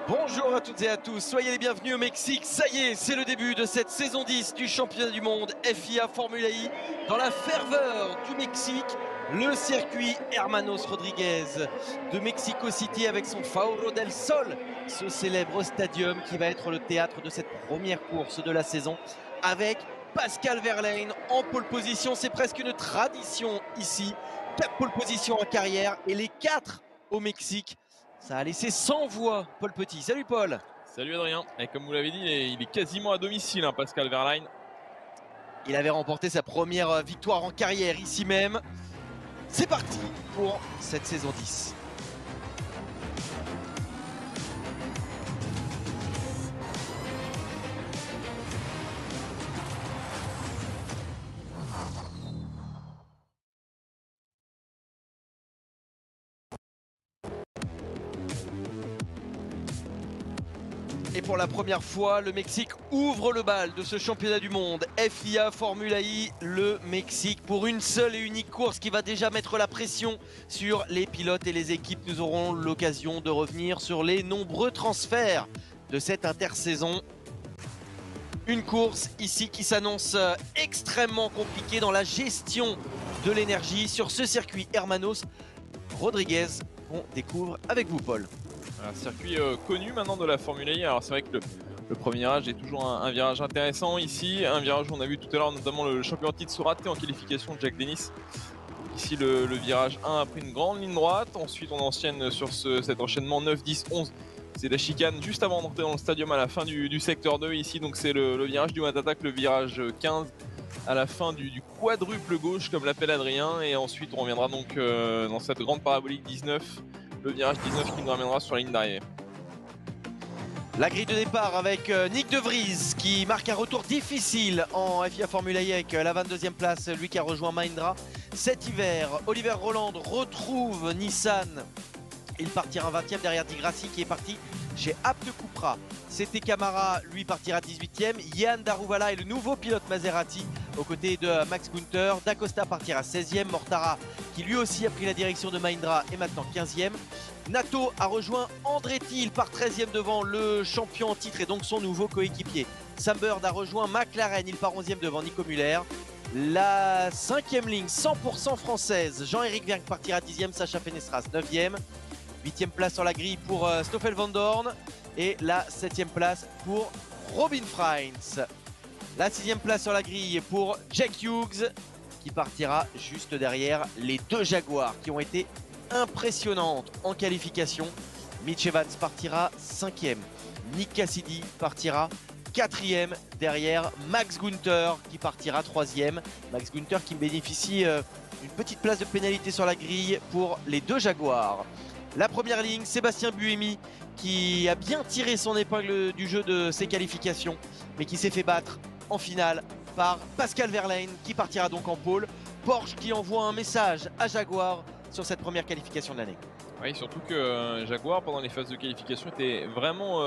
Bonjour à toutes et à tous, soyez les bienvenus au Mexique. Ça y est, c'est le début de cette saison 10 du championnat du monde FIA Formula I. Dans la ferveur du Mexique, le circuit Hermanos Rodriguez de Mexico City avec son Foro del Sol, ce célèbre stadium qui va être le théâtre de cette première course de la saison avec Pascal Wehrlein en pole position. C'est presque une tradition ici, 4 pole positions en carrière et les 4 au Mexique. Ça a laissé sans voix Paul Petit. Salut Paul. Salut Adrien, et comme vous l'avez dit, il est quasiment à domicile, Pascal Wehrlein. Il avait remporté sa première victoire en carrière ici même. C'est parti pour cette saison 10. Et pour la première fois, le Mexique ouvre le bal de ce championnat du monde. FIA Formula I, le Mexique, pour une seule et unique course qui va déjà mettre la pression sur les pilotes et les équipes. Nous aurons l'occasion de revenir sur les nombreux transferts de cette intersaison. Une course ici qui s'annonce extrêmement compliquée dans la gestion de l'énergie sur ce circuit Hermanos Rodriguez. On découvre avec vous Paul. Un circuit connu maintenant de la Formule I. Alors c'est vrai que le premier virage est toujours un virage intéressant ici. Un virage où on a vu tout à l'heure notamment le champion de titre se rater en qualification de Jack Dennis. Ici le virage 1 a pris une grande ligne droite. Ensuite on enchaîne sur cet enchaînement 9, 10, 11. C'est la chicane juste avant d'entrer dans le stadium à la fin du secteur 2 ici. Donc c'est le virage du Matatak, le virage 15 à la fin du quadruple gauche comme l'appelle Adrien. Et ensuite on reviendra donc dans cette grande parabolique 19. Le virage 19 qui nous ramènera sur la ligne d'arrivée. La grille de départ avec Nick De Vries qui marque un retour difficile en FIA Formula I avec la 22e place, lui qui a rejoint Mahindra cet hiver. Oliver Roland retrouve Nissan. Il partira 20e derrière Di Grassi qui est parti chez Abt Cupra. C'était Camara, lui partira 18e. Yann Daruvala est le nouveau pilote Maserati aux côtés de Max Günther. D'Acosta partira 16e. Mortara qui lui aussi a pris la direction de Mahindra est maintenant 15e. Nato a rejoint Andretti, il part 13e devant le champion en titre et donc son nouveau coéquipier. Sam Bird a rejoint McLaren, il part 11e devant Nico Müller. La 5e ligne 100% française, Jean-Éric Vergne partira 10e, Sacha Fenestras 9e. 8e place sur la grille pour Stoffel Van Dorn et la 7e place pour Robin Freins. La 6e place sur la grille pour Jack Hughes qui partira juste derrière les deux Jaguars qui ont été impressionnantes en qualification. Mitch Evans partira 5e, Nick Cassidy partira 4e derrière Max Günther qui partira 3e. Max Günther qui bénéficie d'une petite place de pénalité sur la grille pour les deux Jaguars. La première ligne, Sébastien Buemi qui a bien tiré son épingle du jeu de ses qualifications mais qui s'est fait battre en finale par Pascal Wehrlein qui partira donc en pôle. Porsche qui envoie un message à Jaguar sur cette première qualification de l'année. Oui, surtout que Jaguar pendant les phases de qualification était vraiment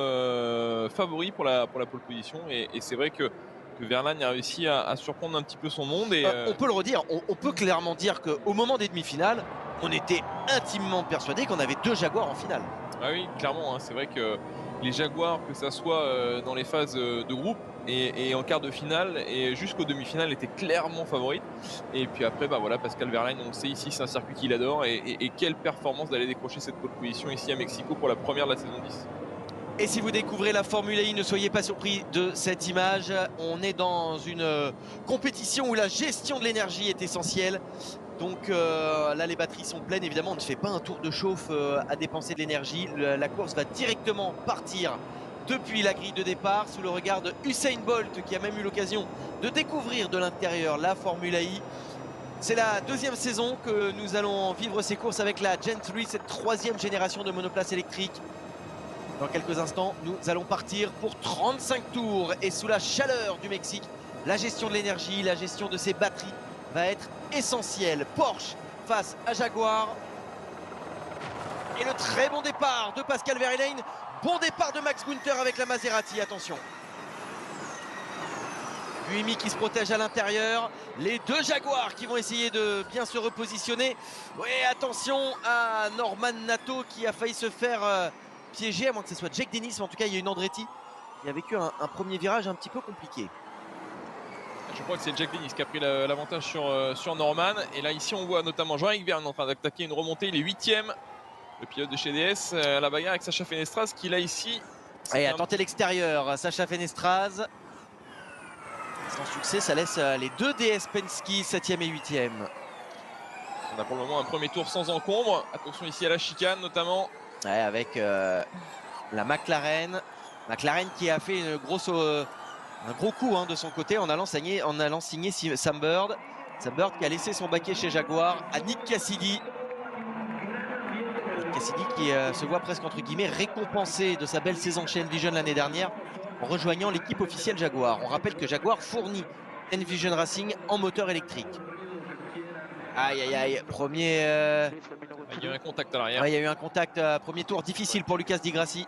favori pour la pole position et c'est vrai que Wehrlein a réussi à surprendre un petit peu son monde. Et, on peut le redire, on peut clairement dire qu'au moment des demi-finales, on était intimement persuadé qu'on avait deux Jaguars en finale. Ah oui, clairement, c'est vrai que les Jaguars, que ça soit dans les phases de groupe et en quart de finale et jusqu'aux demi-finales, étaient clairement favorites. Et puis après, voilà, Pascal Wehrlein, on le sait ici, c'est un circuit qu'il adore et quelle performance d'aller décrocher cette pole position ici à Mexico pour la première de la saison 10. Et si vous découvrez la Formule I, ne soyez pas surpris de cette image. On est dans une compétition où la gestion de l'énergie est essentielle. Donc là, les batteries sont pleines. Évidemment, on ne fait pas un tour de chauffe à dépenser de l'énergie. La course va directement partir depuis la grille de départ sous le regard de Usain Bolt qui a même eu l'occasion de découvrir de l'intérieur la Formule I. C'est la deuxième saison que nous allons vivre ces courses avec la Gen 3, cette troisième génération de monoplaces électriques. Dans quelques instants, nous allons partir pour 35 tours et sous la chaleur du Mexique, la gestion de l'énergie, la gestion de ces batteries va être essentielle. Porsche face à Jaguar. Et le très bon départ de Pascal Wehrlein. Bon départ de Max Günther avec la Maserati, attention. Buemi qui se protège à l'intérieur. Les deux Jaguars qui vont essayer de bien se repositionner. Oui, attention à Norman Nato qui a failli se faire piégé, à moins que ce soit Jack Dennis, mais en tout cas il y a une Andretti qui a vécu un premier virage un petit peu compliqué. Je crois que c'est Jack Dennis qui a pris l'avantage sur Norman. Et là ici on voit notamment Jean-Éric Vergne en train d'attaquer une remontée, il est 8ème. Le pilote de chez DS, la bagarre avec Sacha Fenestraz qui là ici... Et a tenté l'extérieur, Sacha Fenestraz. Sans succès, ça laisse les deux DS Penske 7ème et 8ème. On a pour le moment un premier tour sans encombre. Attention ici à la chicane notamment. Ouais, avec la McLaren. McLaren qui a fait une grosse, un gros coup de son côté en allant signer Sam Bird. Sam Bird qui a laissé son baquet chez Jaguar à Nick Cassidy. Nick Cassidy qui se voit presque entre guillemets récompensé de sa belle saison chez Envision l'année dernière en rejoignant l'équipe officielle Jaguar. On rappelle que Jaguar fournit Envision Racing en moteur électrique. Aïe aïe aïe, premier... Il y a eu un contact à l'arrière. Ouais, il y a eu un contact, premier tour difficile pour Lucas Di Grassi.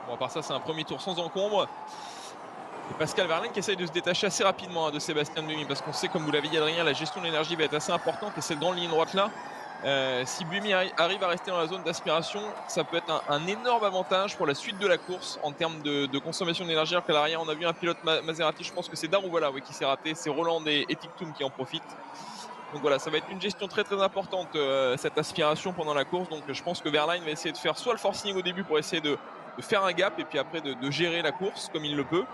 Bon, à part ça, c'est un premier tour sans encombre. Et Pascal Wehrlein qui essaye de se détacher assez rapidement de Sébastien Buemi, parce qu'on sait, comme vous l'avez dit Adrien, la gestion de l'énergie va être assez importante et cette grande ligne droite là, si Buemi arrive à rester dans la zone d'aspiration, ça peut être un énorme avantage pour la suite de la course en termes de consommation d'énergie. Alors qu'à l'arrière on a vu un pilote Maserati, je pense que c'est Daruvala qui s'est raté, c'est Roland et Tictum qui en profitent. Donc voilà, ça va être une gestion très importante cette aspiration pendant la course. Donc je pense que Wehrlein va essayer de faire soit le forcing au début pour essayer de faire un gap et puis après de gérer la course comme il le peut.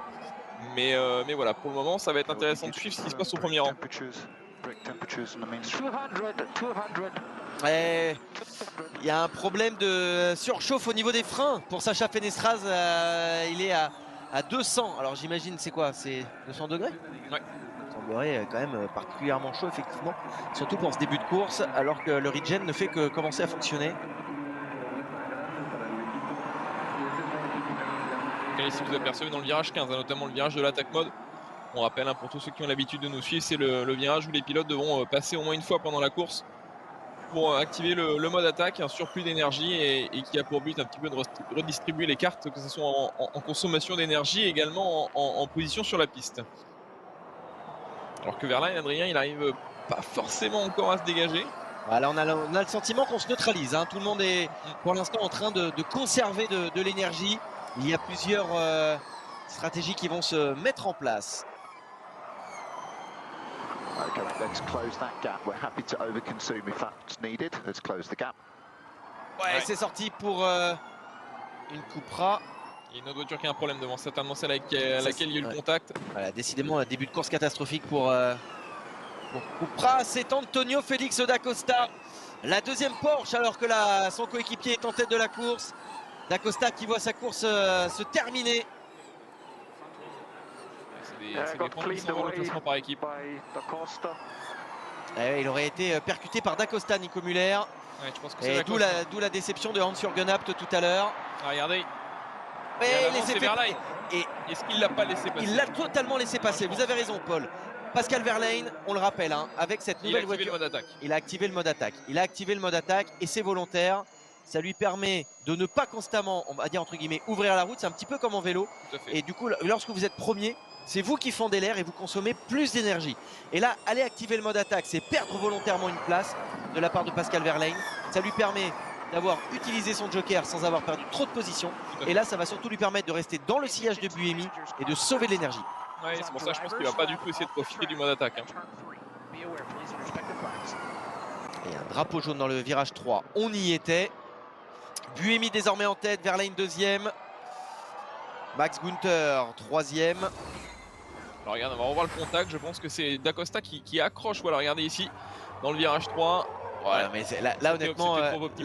Mais voilà, pour le moment ça va être intéressant de suivre ce qui se passe au premier rang. Ouais, il y a un problème de surchauffe au niveau des freins pour Sacha Fenestraz. Il est à 200. Alors j'imagine c'est quoi? C'est 200 degrés? Ouais. Il semblerait quand même particulièrement chaud effectivement, surtout pour ce début de course, alors que le regen ne fait que commencer à fonctionner. Et si vous apercevez dans le virage 15, notamment le virage de l'attaque mode, on rappelle pour tous ceux qui ont l'habitude de nous suivre, c'est le virage où les pilotes devront passer au moins une fois pendant la course pour activer le mode attaque, un surplus d'énergie et qui a pour but un petit peu de redistribuer les cartes, que ce soit en consommation d'énergie et également en position sur la piste. Alors que Wehrlein, Adrien, il arrive pas forcément encore à se dégager. Voilà, on a le sentiment qu'on se neutralise. Tout le monde est pour l'instant en train de conserver de l'énergie. Il y a plusieurs stratégies qui vont se mettre en place. Okay, let's close that gap. We're happy to overconsume if that's needed. Let's close the gap. Ouais. C'est sorti pour une Cupra. Il y a une autre voiture qui a un problème devant, certainement celle avec laquelle il y a eu le contact. Voilà, décidément un début de course catastrophique pour Cupra. C'est Antonio Félix D'Acosta, la deuxième Porsche, alors que son coéquipier est en tête de la course. D'Acosta qui voit sa course se terminer. C'est des points qui s'envolent au classement par équipe. Il aurait été percuté par D'Acosta, Nico Muller. Ouais, je pense que et d'où la déception de Hans-Jürgen Abt tout à l'heure. Regardez. C'est Wehrlein. Est-ce qu'il l'a pas laissé passer? Il l'a totalement laissé passer. Vous avez raison, Paul. Pascal Wehrlein, on le rappelle, avec cette nouvelle voiture, il a activé le mode attaque. Il a activé le mode attaque et c'est volontaire. Ça lui permet de ne pas constamment, on va dire entre guillemets, ouvrir la route. C'est un petit peu comme en vélo. Et du coup, lorsque vous êtes premier, c'est vous qui fendez l'air et vous consommez plus d'énergie. Et là, aller activer le mode attaque, c'est perdre volontairement une place de la part de Pascal Wehrlein. Ça lui permet d'avoir utilisé son joker sans avoir perdu trop de position. Et là, ça va surtout lui permettre de rester dans le sillage de Buemi et de sauver de l'énergie. Ouais, c'est pour ça que je pense qu'il va pas du tout essayer de profiter du mode attaque. Et un drapeau jaune dans le virage 3, on y était. Buemi désormais en tête, Wehrlein deuxième. Max Günther troisième. Alors regarde, on va revoir le contact, je pense que c'est D'Acosta qui accroche, voilà, regardez ici, dans le virage 3. Voilà, mais là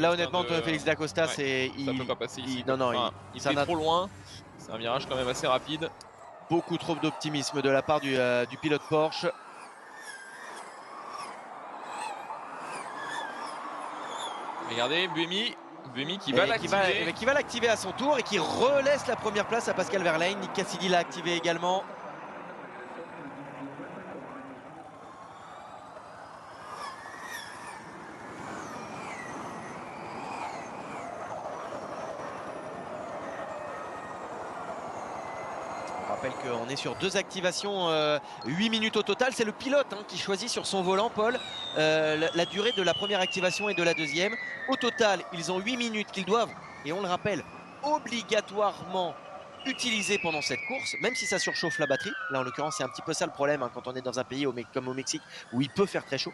honnêtement, Félix D'Acosta, c'est... Ça peut pas passer ici. Il était trop loin, c'est un virage quand même assez rapide. Beaucoup trop d'optimisme de la part du pilote Porsche. Regardez, Buemi qui va l'activer. Qui va l'activer à son tour et qui relaisse la première place à Pascal Wehrlein. Nick Cassidy l'a activé également. rappelle qu'on est sur 2 activations, 8 minutes au total. C'est le pilote qui choisit sur son volant, Paul, la durée de la première activation et de la deuxième. Au total, ils ont 8 minutes qu'ils doivent, et on le rappelle, obligatoirement utiliser pendant cette course, même si ça surchauffe la batterie. Là, en l'occurrence, c'est un petit peu ça le problème quand on est dans un pays comme au Mexique où il peut faire très chaud.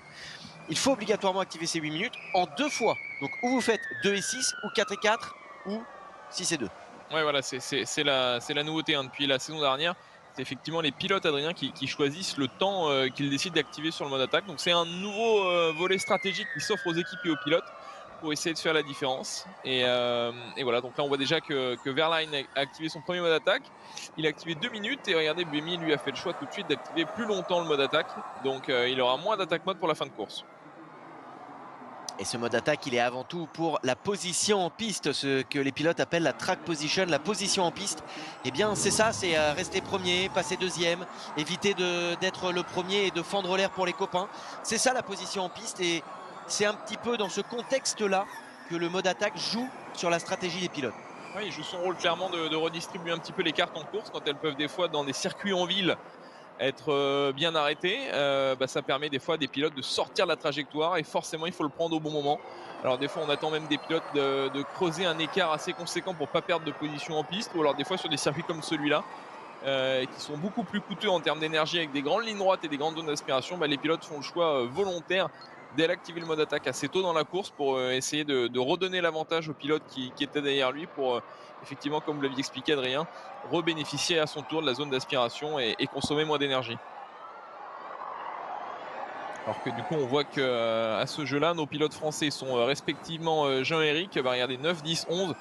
Il faut obligatoirement activer ces 8 minutes en 2 fois. Donc, ou vous faites 2 et 6, ou 4 et 4, ou 6 et 2. Ouais, voilà, c'est la nouveauté depuis la saison dernière. C'est effectivement les pilotes, Adrien, qui choisissent le temps qu'ils décident d'activer sur le mode attaque. Donc c'est un nouveau volet stratégique qui s'offre aux équipes et aux pilotes pour essayer de faire la différence. Et voilà, donc là on voit déjà que Verlaine a activé son premier mode attaque. Il a activé 2 minutes et regardez, Buemi lui a fait le choix tout de suite d'activer plus longtemps le mode attaque. Donc il aura moins d'attaque mode pour la fin de course. Et ce mode attaque, il est avant tout pour la position en piste, ce que les pilotes appellent la track position, la position en piste. Eh bien, c'est ça, c'est rester premier, passer deuxième, éviter d'être le premier et de fendre l'air pour les copains. C'est ça la position en piste, et c'est un petit peu dans ce contexte-là que le mode attaque joue sur la stratégie des pilotes. Oui, il joue son rôle clairement de redistribuer un petit peu les cartes en course quand elles peuvent des fois dans des circuits en ville être bien arrêté, ça permet des fois à des pilotes de sortir de la trajectoire et forcément il faut le prendre au bon moment. Alors des fois on attend même des pilotes de creuser un écart assez conséquent pour pas perdre de position en piste, ou alors des fois sur des circuits comme celui-là qui sont beaucoup plus coûteux en termes d'énergie avec des grandes lignes droites et des grandes zones d'aspiration, les pilotes font le choix volontaire d'aller activer le mode attaque assez tôt dans la course pour essayer de redonner l'avantage au pilote qui était derrière lui pour effectivement, comme vous l'aviez expliqué Adrien, rebénéficier à son tour de la zone d'aspiration et consommer moins d'énergie. Alors que du coup on voit que à ce jeu-là, nos pilotes français sont respectivement Jean-Éric, regardez 9, 10, 11.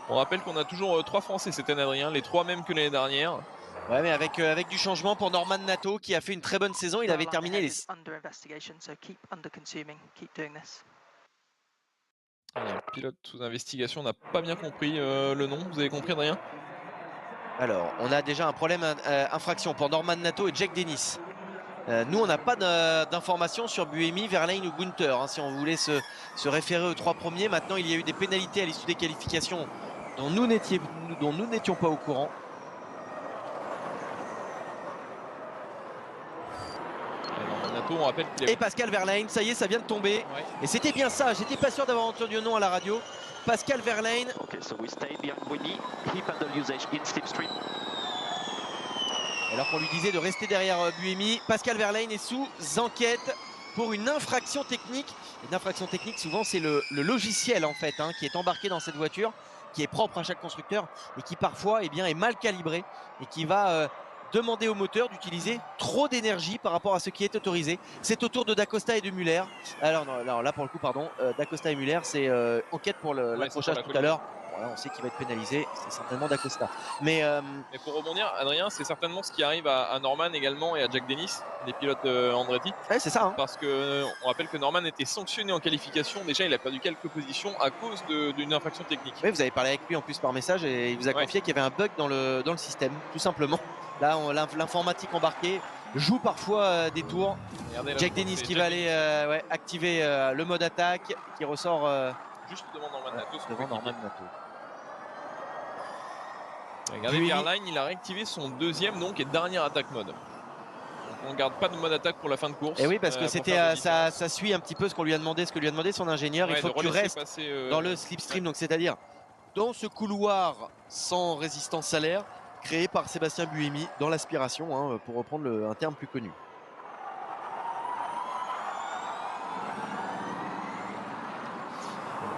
On rappelle qu'on a toujours 3 Français cette année, Adrien, les 3 mêmes que l'année dernière. Ouais, mais avec du changement pour Norman Nato qui a fait une très bonne saison. Il avait terminé les... Alors, pilote sous investigation, on n'a pas bien compris le nom. Vous avez compris, Adrien? Alors, on a déjà un problème infraction pour Norman Nato et Jack Dennis. Nous, on n'a pas d'informations sur Buemi, Verlaine ou Gunther. Si on voulait se référer aux 3 premiers, maintenant il y a eu des pénalités à l'issue des qualifications dont nous n'étions pas au courant. On rappelle qu'il et Pascal Verlaine, ça y est, ça vient de tomber. Ouais. Et c'était bien ça, j'étais pas sûr d'avoir entendu le nom à la radio. Pascal Verlaine. Okay, so we stay behind Buemi, keep under usage in slipstream. Alors qu'on lui disait de rester derrière Buemi, Pascal Verlaine est sous enquête pour une infraction technique. Une infraction technique, souvent c'est le logiciel en fait qui est embarqué dans cette voiture, qui est propre à chaque constructeur et qui parfois est mal calibré et qui va demander au moteur d'utiliser trop d'énergie par rapport à ce qui est autorisé. C'est au tour de Dacosta et de Muller. Alors, non, alors là pour le coup, pardon, Dacosta et Muller, c'est enquête pour l'accrochage tout à l'heure. Bon, on sait qu'il va être pénalisé, c'est certainement Dacosta. Mais pour rebondir, Adrien, c'est certainement ce qui arrive à Norman également et à Jack Dennis, les pilotes Andretti. Ouais, c'est ça. Parce que on rappelle que Norman était sanctionné en qualification. Déjà, il a perdu quelques positions à cause d'une infraction technique. Oui, vous avez parlé avec lui en plus par message et il vous a confié qu'il y avait un bug dans le système, tout simplement. Là, l'informatique embarquée joue parfois des tours. Regardez, Jack Dennis qui va aller activer le mode attaque, qui ressort juste devant Norman Nato. Devant Norman Nato. Regardez, Verlaine, il a réactivé son deuxième et dernière attaque mode. Donc on ne garde pas de mode attaque pour la fin de course. Et oui, parce que c'était ça suit un petit peu ce qu'on lui a demandé, ce que lui a demandé son ingénieur. Il faut que tu restes dans le slipstream, donc c'est-à-dire dans ce couloir sans résistance salaire créé par Sébastien Buemi dans l'aspiration, pour reprendre un terme plus connu.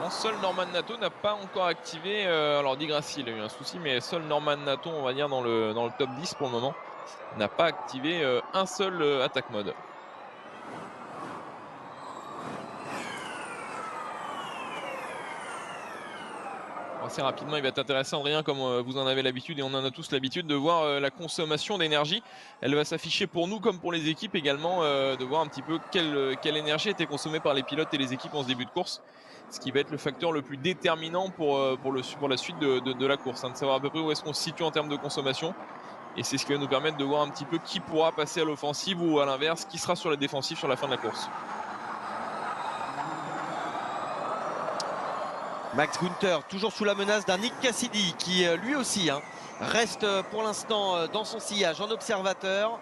Seul Norman Nato n'a pas encore activé, alors Di Grassi il a eu un souci, mais seul Norman Nato, on va dire dans le top 10 pour le moment, n'a pas activé un seul attaque mode. Assez rapidement, il va être intéressant, Adrien, comme vous en avez l'habitude et on en a tous l'habitude de voir la consommation d'énergie. Elle va s'afficher pour nous comme pour les équipes également, de voir un petit peu quelle énergie a été consommée par les pilotes et les équipes en ce début de course. Ce qui va être le facteur le plus déterminant pour la suite de la course, de savoir à peu près où est-ce qu'on se situe en termes de consommation. Et c'est ce qui va nous permettre de voir un petit peu qui pourra passer à l'offensive ou à l'inverse, qui sera sur la défensive sur la fin de la course. Max Günther toujours sous la menace d'un Nick Cassidy qui lui aussi reste pour l'instant dans son sillage en observateur.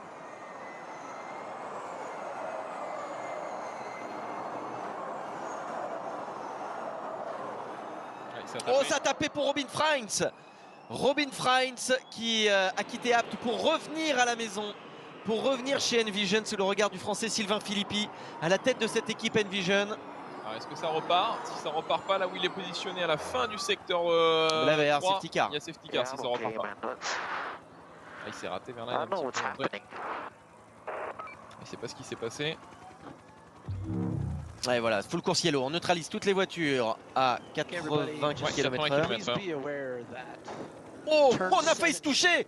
Oh, ça a tapé pour Robin Freins. Robin Freins qui a quitté Abt pour revenir à la maison, pour revenir chez Envision sous le regard du français Sylvain Philippi à la tête de cette équipe Envision. Est-ce que ça repart? Si ça repart pas là où il est positionné à la fin du secteur là, il y a 3, safety car. Il y a safety car si ça repart pas. Il s'est raté vers là. Il sait pas ce qui s'est passé. Et voilà, full course yellow. On neutralise toutes les voitures à 80 km/h. Oh, on a failli se toucher.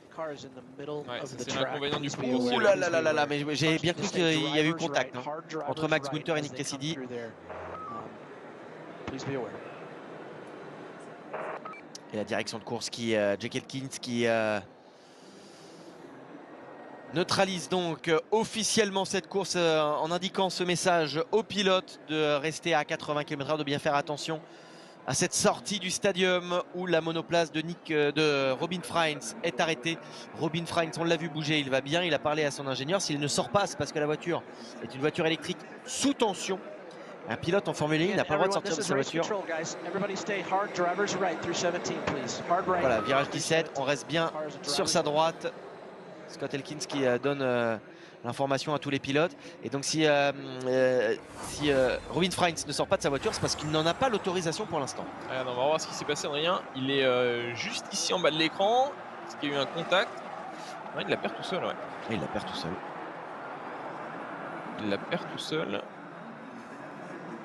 C'est l'inconvénient du full course yellow. Oh là là là là, mais j'ai bien cru qu'il y avait eu contact entre Max Günther et Nick Cassidy. Et la direction de course qui Jack Elkins qui neutralise donc officiellement cette course en indiquant ce message aux pilotes de rester à 80 km/h, de bien faire attention à cette sortie du stadium où la monoplace de Robin Freins est arrêtée. Robin Freins, on l'a vu bouger, il va bien, il a parlé à son ingénieur. S'il ne sort pas, c'est parce que la voiture est une voiture électrique sous tension. Un pilote en Formule 1, il n'a pas le droit de sortir de sa voiture. Voilà, virage 17, on reste bien sur sa droite. Scott Elkins qui donne l'information à tous les pilotes. Et donc si Robin Freins ne sort pas de sa voiture, c'est parce qu'il n'en a pas l'autorisation pour l'instant. On va voir ce qui s'est passé, Adrien. Il est juste ici en bas de l'écran. Est-ce qu'il y a eu un contact? Il la perd tout seul, ouais. Et il la perd tout seul. Il la perd tout seul.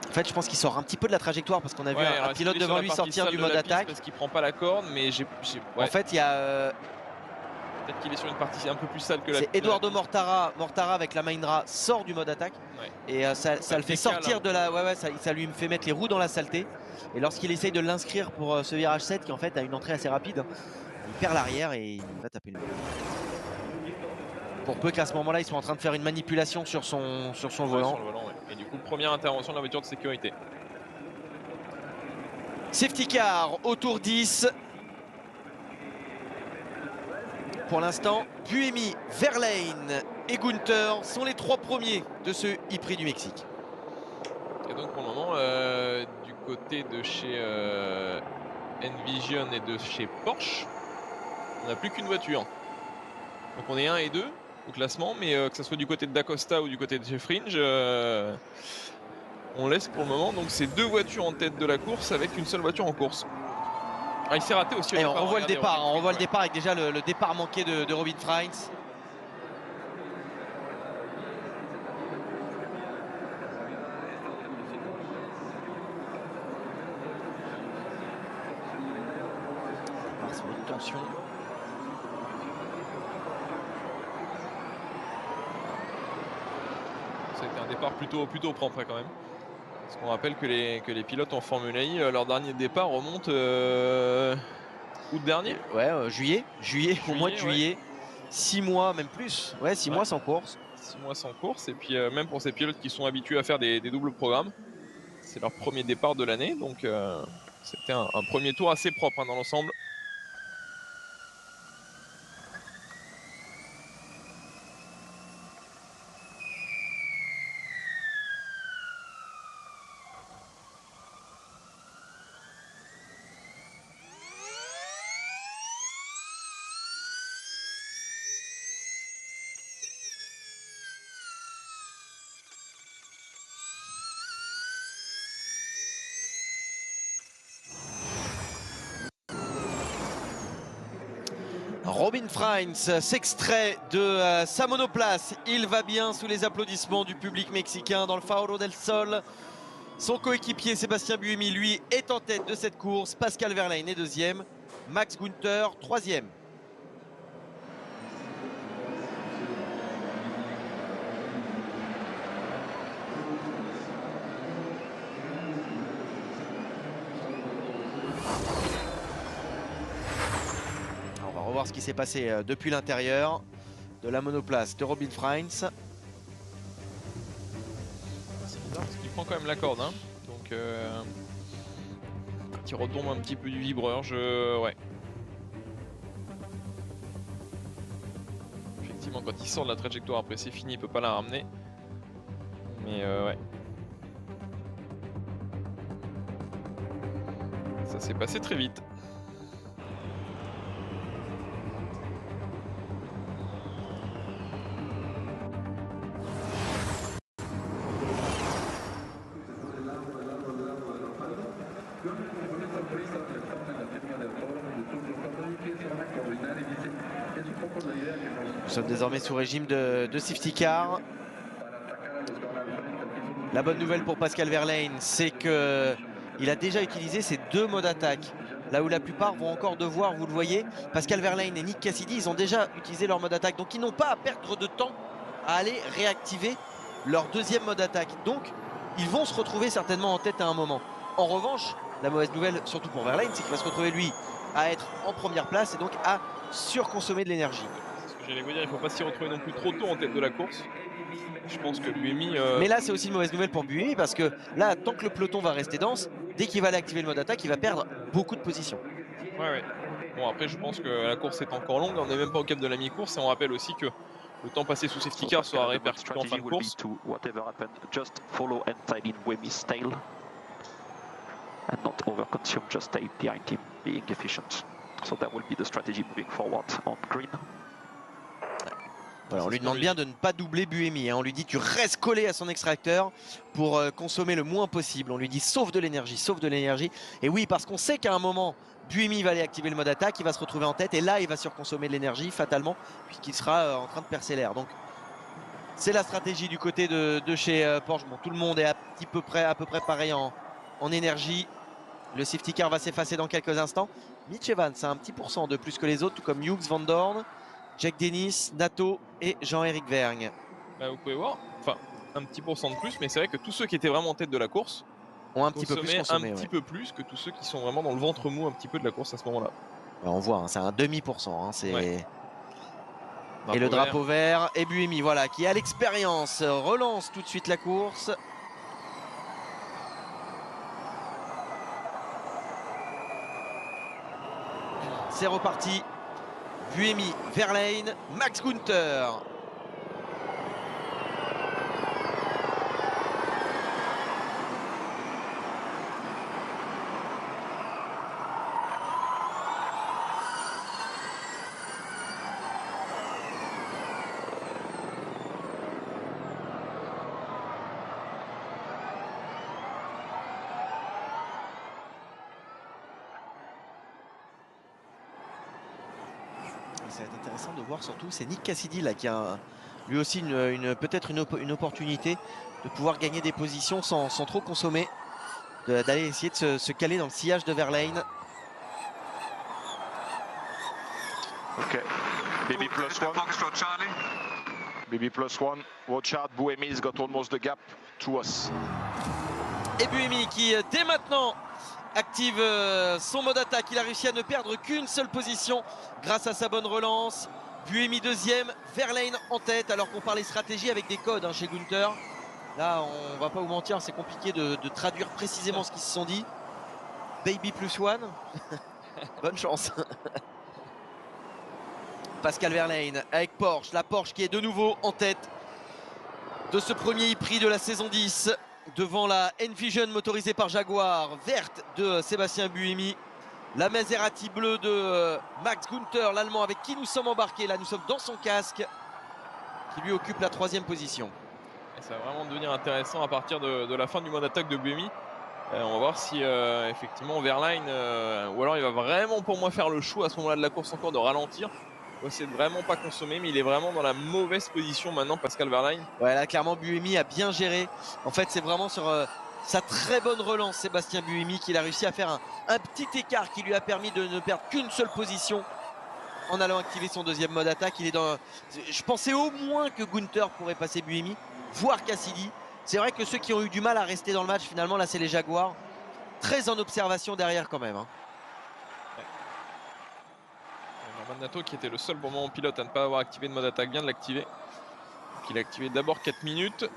En fait, je pense qu'il sort un petit peu de la trajectoire parce qu'on a vu un pilote devant lui sortir du mode attaque. Parce qu'il prend pas la corde, mais en fait, il y a... Peut-être qu'il est sur une partie un peu plus sale que la... C'est Eduardo Mortara avec la Mahindra sort du mode attaque. Et ça le fait sortir de la... ça lui fait mettre les roues dans la saleté. Et lorsqu'il essaye de l'inscrire pour ce virage 7 qui en fait a une entrée assez rapide, il perd l'arrière et il va taper le mur. Pour peu qu'à ce moment-là, ils soient en train de faire une manipulation sur son volant. Sur le volant, Et du coup, première intervention de la voiture de sécurité. Safety car au tour 10. Pour l'instant, Buemi, Verlaine et Günther sont les 3 premiers de ce e-prix du Mexique. Et donc pour le moment, du côté de chez Envision et de chez Porsche, on n'a plus qu'une voiture. Donc on est 1 et 2 au classement, mais que ce soit du côté de D'Acosta ou du côté de chez Fringe, on laisse pour le moment donc ces 2 voitures en tête de la course avec une seule voiture en course. Il s'est raté aussi. Et on revoit le départ, on revoit le départ avec déjà le départ manqué de Robin Freins. Sur une tension. Ça a été un départ plutôt propre quand même. Parce qu'on rappelle que les pilotes en Formule I, leur dernier départ remonte août dernier. Ouais, juillet, au mois de juillet. 6 mois, même plus. Ouais, 6 mois sans course. 6 mois sans course. Et puis même pour ces pilotes qui sont habitués à faire des doubles programmes, c'est leur premier départ de l'année. Donc c'était un premier tour assez propre dans l'ensemble. Robin Freins s'extrait de sa monoplace. Il va bien sous les applaudissements du public mexicain dans le Faro del Sol. Son coéquipier Sébastien Buemi, lui, est en tête de cette course. Pascal Verlaine est 2e. Max Günther, 3e. Voir ce qui s'est passé depuis l'intérieur de la monoplace de Robin Freins. C'est bizarre parce qu'il prend quand même la corde. Donc qui retombe un petit peu du vibreur. Ouais. Effectivement, quand il sort de la trajectoire, après c'est fini, il peut pas la ramener. Mais ouais. Ça s'est passé très vite. Nous sommes désormais sous régime de safety car. La bonne nouvelle pour Pascal Wehrlein, c'est qu'il a déjà utilisé ses 2 modes d'attaque. Là où la plupart vont encore devoir, vous le voyez, Pascal Wehrlein et Nick Cassidy, ils ont déjà utilisé leur mode d'attaque. Donc ils n'ont pas à perdre de temps à aller réactiver leur 2e mode d'attaque. Donc ils vont se retrouver certainement en tête à un moment. En revanche, la mauvaise nouvelle, surtout pour Wehrlein, c'est qu'il va se retrouver lui à être en première place et donc à surconsommer de l'énergie. C'est ce que j'allais vous dire, il ne faut pas s'y retrouver non plus trop tôt en tête de la course. Je pense que Buemi... Mais là c'est aussi une mauvaise nouvelle pour Buemi parce que là tant que le peloton va rester dense, dès qu'il va aller activer le mode attaque, il va perdre beaucoup de positions. Ouais. Bon après je pense que la course est encore longue, on n'est même pas au cap de la mi-course et on rappelle aussi que le temps passé sous safety car sera répercuté en fin de course. Just follow and tie in Buemi's tail and not overconsume, just stay behind him, being efficient. So that will be the strategy moving forward on green. Voilà, on lui demande bien de ne pas doubler Buemi, hein. On lui dit tu restes collé à son extracteur pour consommer le moins possible. On lui dit sauve de l'énergie, sauve de l'énergie. Et oui, parce qu'on sait qu'à un moment, Buemi va aller activer le mode attaque, il va se retrouver en tête et là il va surconsommer de l'énergie fatalement puisqu'il sera en train de percer l'air. Donc c'est la stratégie du côté de chez Porsche. Bon, tout le monde est à peu près pareil en énergie. Le safety car va s'effacer dans quelques instants. Mitch Evans a un petit pourcent de plus que les autres, tout comme Hughes, Van Dorn, Jack Dennis, Nato et Jean-Éric Vergne. Bah, vous pouvez voir, enfin un petit pourcent de plus, mais c'est vrai que tous ceux qui étaient vraiment en tête de la course ont un petit peu plus consommé, un petit peu plus que tous ceux qui sont vraiment dans le ventre mou un petit peu de la course à ce moment-là. Ouais, on voit, hein, c'est un demi-pourcent. Hein, ouais. Et le drapeau vert et Buemi, voilà, qui a l'expérience, relance tout de suite la course. C'est reparti. Buemi, Wehrlein, Max Günther. Ça va être intéressant de voir surtout, c'est Nick Cassidy là qui a lui aussi peut-être une opportunité de pouvoir gagner des positions sans trop consommer, d'aller essayer de se caler dans le sillage de Wehrlein. Ok, BB plus one. BB plus one. Watch out, Buemi's got almost the gap to us. Et Buemi qui dès maintenant active son mode attaque. Il a réussi à ne perdre qu'une seule position grâce à sa bonne relance. Buemi deuxième, Wehrlein en tête, alors qu'on parlait stratégie avec des codes hein, chez Günther. Là, on va pas vous mentir, c'est compliqué de traduire précisément ce qu'ils se sont dit. Baby plus one. Bonne chance. Pascal Wehrlein avec Porsche, la Porsche qui est de nouveau en tête de ce premier prix de la saison 10 devant la Envision motorisée par Jaguar, verte de Sébastien Buemi, la Maserati bleue de Max Günther, l'Allemand avec qui nous sommes embarqués. Là, nous sommes dans son casque qui lui occupe la 3e position. Et ça va vraiment devenir intéressant à partir de la fin du mode attaque de Buemi. On va voir si effectivement Wehrlein, ou alors il va vraiment pour moi faire le choix à ce moment-là de la course encore de ralentir. Il va essayer de vraiment pas consommer, mais il est vraiment dans la mauvaise position maintenant, Pascal Wehrlein. Ouais, là clairement Buemi a bien géré. En fait c'est vraiment sur sa très bonne relance Sébastien Buemi qu'il a réussi à faire un petit écart qui lui a permis de ne perdre qu'une seule position en allant activer son 2e mode attaque. Il est dans... Je pensais au moins que Günther pourrait passer Buemi, voire Cassidy. C'est vrai que ceux qui ont eu du mal à rester dans le match finalement là c'est les Jaguars. Très en observation derrière quand même hein. Norman Nato qui était le seul pour le moment pilote à ne pas avoir activé de mode attaque vient de l'activer. Il a activé d'abord 4 minutes.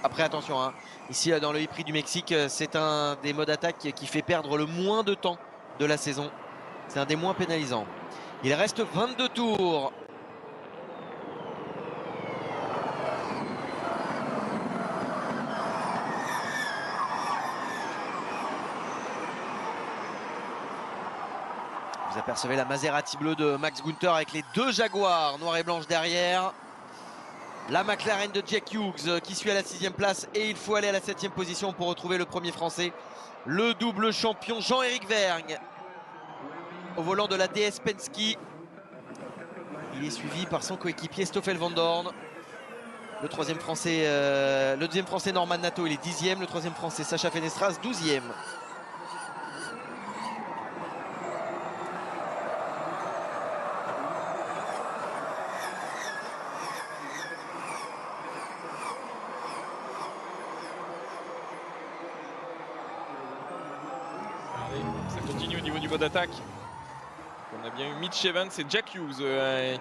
Après attention, hein, ici dans le Prix du Mexique, c'est un des modes d'attaque qui fait perdre le moins de temps de la saison. C'est un des moins pénalisants. Il reste 22 tours. Vous apercevez la Maserati bleue de Max Günther avec les deux Jaguars noir et blanche derrière. La McLaren de Jack Hughes qui suit à la 6e place et il faut aller à la 7e position pour retrouver le premier français, le double champion Jean-Éric Vergne au volant de la DS Penske. Il est suivi par son coéquipier Stoffel Vandoorne. Le deuxième français Norman Nato, il est 10e. Le troisième français Sacha Fenestras, 12e. Ça continue au niveau du mode d'attaque. On a bien eu Mitch Evans et Jack Hughes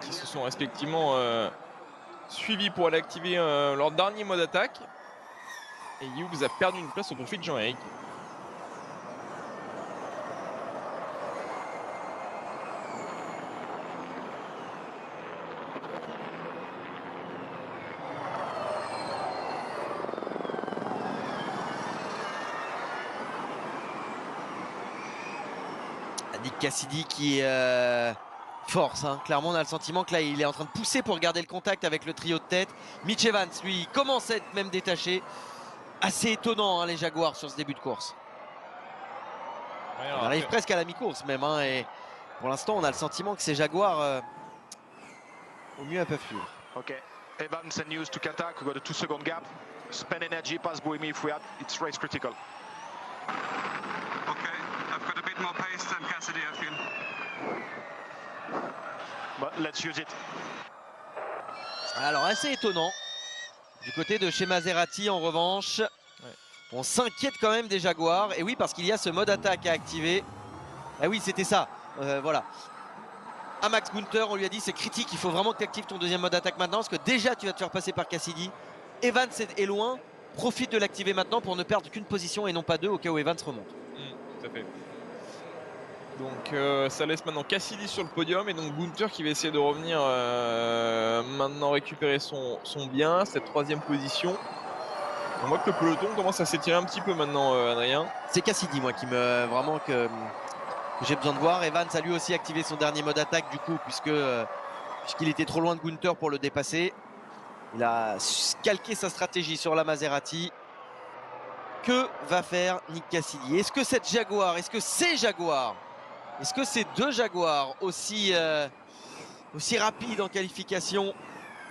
qui se sont respectivement suivis pour aller activer leur dernier mode d'attaque. Et Hughes a perdu une place au profit de Jean-Éric. Nick Cassidy qui force, hein. Clairement on a le sentiment que là il est en train de pousser pour garder le contact avec le trio de tête. Mitch Evans lui commence à être même détaché. Assez étonnant, hein, les Jaguars sur ce début de course. Ouais, on arrive presque à la mi-course même, hein, et pour l'instant on a le sentiment que ces Jaguars au mieux elles peuvent suivre. Ok, Evans and Hughes to attack, we got a 2-second gap. Spend energy past Buemi if we had, it's race critical. Okay, I've got a bit more pace than Cassidy, I feel. But let's use it. Alors assez étonnant du côté de chez Maserati en revanche. Ouais. On s'inquiète quand même des Jaguars. Et oui, parce qu'il y a ce mode attaque à activer. Ah oui, c'était ça. Voilà. À Max Günther, on lui a dit c'est critique, il faut vraiment que tu actives ton deuxième mode attaque maintenant, parce que déjà tu vas te faire passer par Cassidy. Evans est loin, profite de l'activer maintenant pour ne perdre qu'une position et non pas deux au cas où Evans remonte. Tout à fait. Donc ça laisse maintenant Cassidy sur le podium et donc Günther qui va essayer de revenir maintenant récupérer son bien, cette troisième position. On voit que le peloton commence à s'étirer un petit peu maintenant, Adrien. C'est Cassidy moi qui me vraiment que j'ai besoin de voir. Evans a lui aussi activé son dernier mode attaque du coup puisqu'il était trop loin de Günther pour le dépasser. Il a calqué sa stratégie sur la Maserati. Que va faire Nick Cassidy? Est-ce que cette Jaguar, est-ce que ces Jaguars, est-ce que ces deux Jaguars aussi rapides en qualification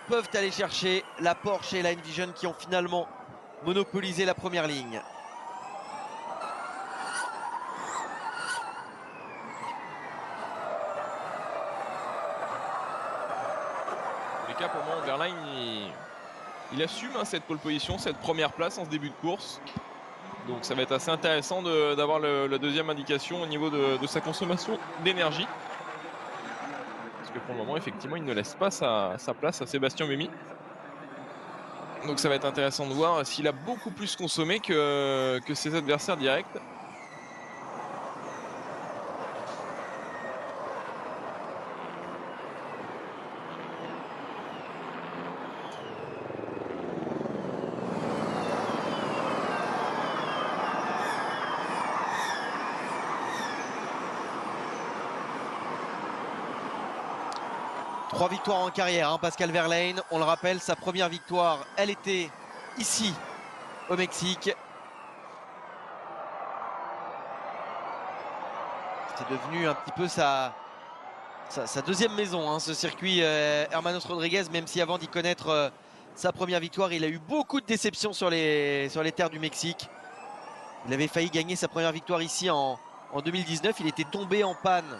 peuvent aller chercher la Porsche et la Envision qui ont finalement monopolisé la première ligne? Les cas pour moi, Verlaine il assume hein, cette pole position, cette première place en ce début de course. Donc ça va être assez intéressant d'avoir la deuxième indication au niveau de sa consommation d'énergie. Parce que pour le moment, effectivement, il ne laisse pas sa place à Sébastien Buemi. Donc ça va être intéressant de voir s'il a beaucoup plus consommé que ses adversaires directs. Trois victoires en carrière, hein, Pascal Verlaine. On le rappelle, sa première victoire, elle était ici, au Mexique. C'était devenu un petit peu sa deuxième maison, hein, ce circuit Hermanos Rodriguez, même si avant d'y connaître sa première victoire, il a eu beaucoup de déceptions sur les terres du Mexique. Il avait failli gagner sa première victoire ici en 2019. Il était tombé en panne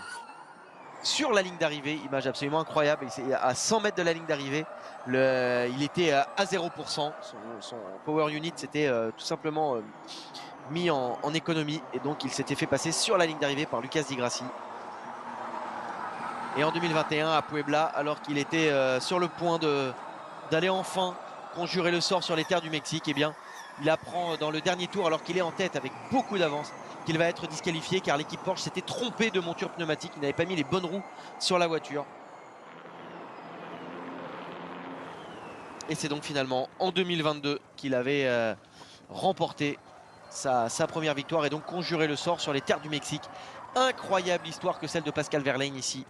sur la ligne d'arrivée, image absolument incroyable. À 100 mètres de la ligne d'arrivée, il était à 0%. Son power unit s'était tout simplement mis en économie et donc il s'était fait passer sur la ligne d'arrivée par Lucas Di Grassi. Et en 2021 à Puebla, alors qu'il était sur le point d'aller enfin conjurer le sort sur les terres du Mexique, eh bien, il apprend dans le dernier tour, alors qu'il est en tête avec beaucoup d'avance, qu'il va être disqualifié car l'équipe Porsche s'était trompée de monture pneumatique. Il n'avait pas mis les bonnes roues sur la voiture. Et c'est donc finalement en 2022 qu'il avait remporté sa première victoire et donc conjuré le sort sur les terres du Mexique. Incroyable histoire que celle de Pascal Wehrlein ici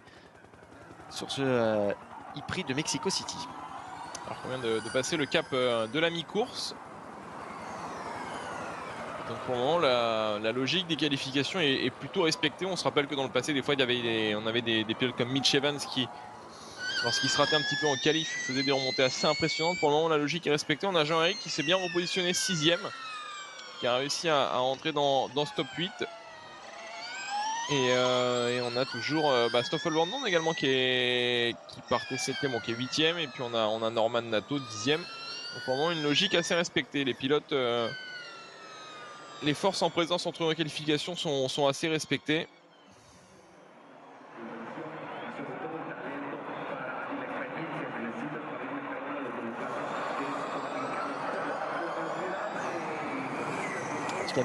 sur ce e-prix de Mexico City. Alors on vient de passer le cap de la mi-course. Donc pour le moment la logique des qualifications est plutôt respectée. On se rappelle que dans le passé des fois on avait des pilotes comme Mitch Evans qui, lorsqu'il se ratait un petit peu en qualif, faisait des remontées assez impressionnantes. Pour le moment la logique est respectée. On a Jean-Éric qui s'est bien repositionné 6ème, qui a réussi à entrer dans ce top 8. Et on a toujours Stoffel Vandon également qui partait 7ème, qui est 8ème. Et puis on a Norman Nato 10ème. Donc pour le moment une logique assez respectée. Les pilotes, les forces en présence entre nos qualifications sont assez respectées.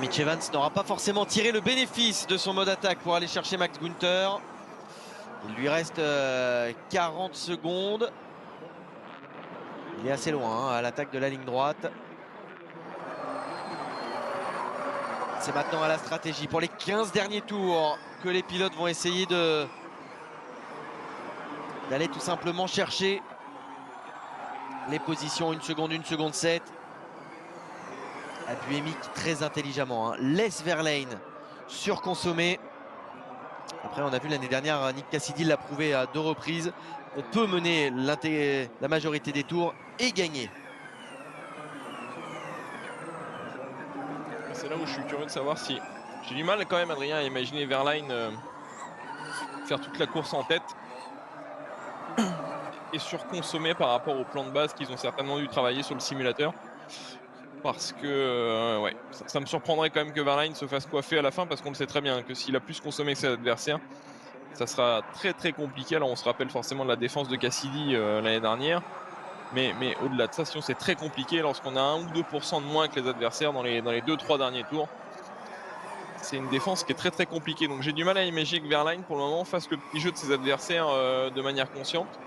Mitch Evans n'aura pas forcément tiré le bénéfice de son mode attaque pour aller chercher Max Günther. Il lui reste 40 secondes. Il est assez loin à l'attaque de la ligne droite. C'est maintenant à la stratégie pour les 15 derniers tours que les pilotes vont essayer d'aller tout simplement chercher les positions. 1 seconde 7. Buemi très intelligemment laisse Wehrlein surconsommer. Après on a vu l'année dernière, Nick Cassidy l'a prouvé à 2 reprises. On peut mener la majorité des tours et gagner. C'est là où je suis curieux de savoir si... J'ai du mal quand même, Adrien, à imaginer Wehrlein faire toute la course en tête et surconsommer par rapport au plan de base qu'ils ont certainement dû travailler sur le simulateur. Parce que ouais, ça me surprendrait quand même que Wehrlein se fasse coiffer à la fin, parce qu'on le sait très bien que s'il a plus consommé que ses adversaires, ça sera très compliqué. Alors on se rappelle forcément de la défense de Cassidy l'année dernière, mais au-delà de ça, sinon c'est très compliqué lorsqu'on a 1 ou 2% de moins que les adversaires dans les 2-3 derniers tours. C'est une défense qui est très compliquée, donc j'ai du mal à imaginer que Wehrlein pour le moment fasse le petit jeu de ses adversaires de manière consciente.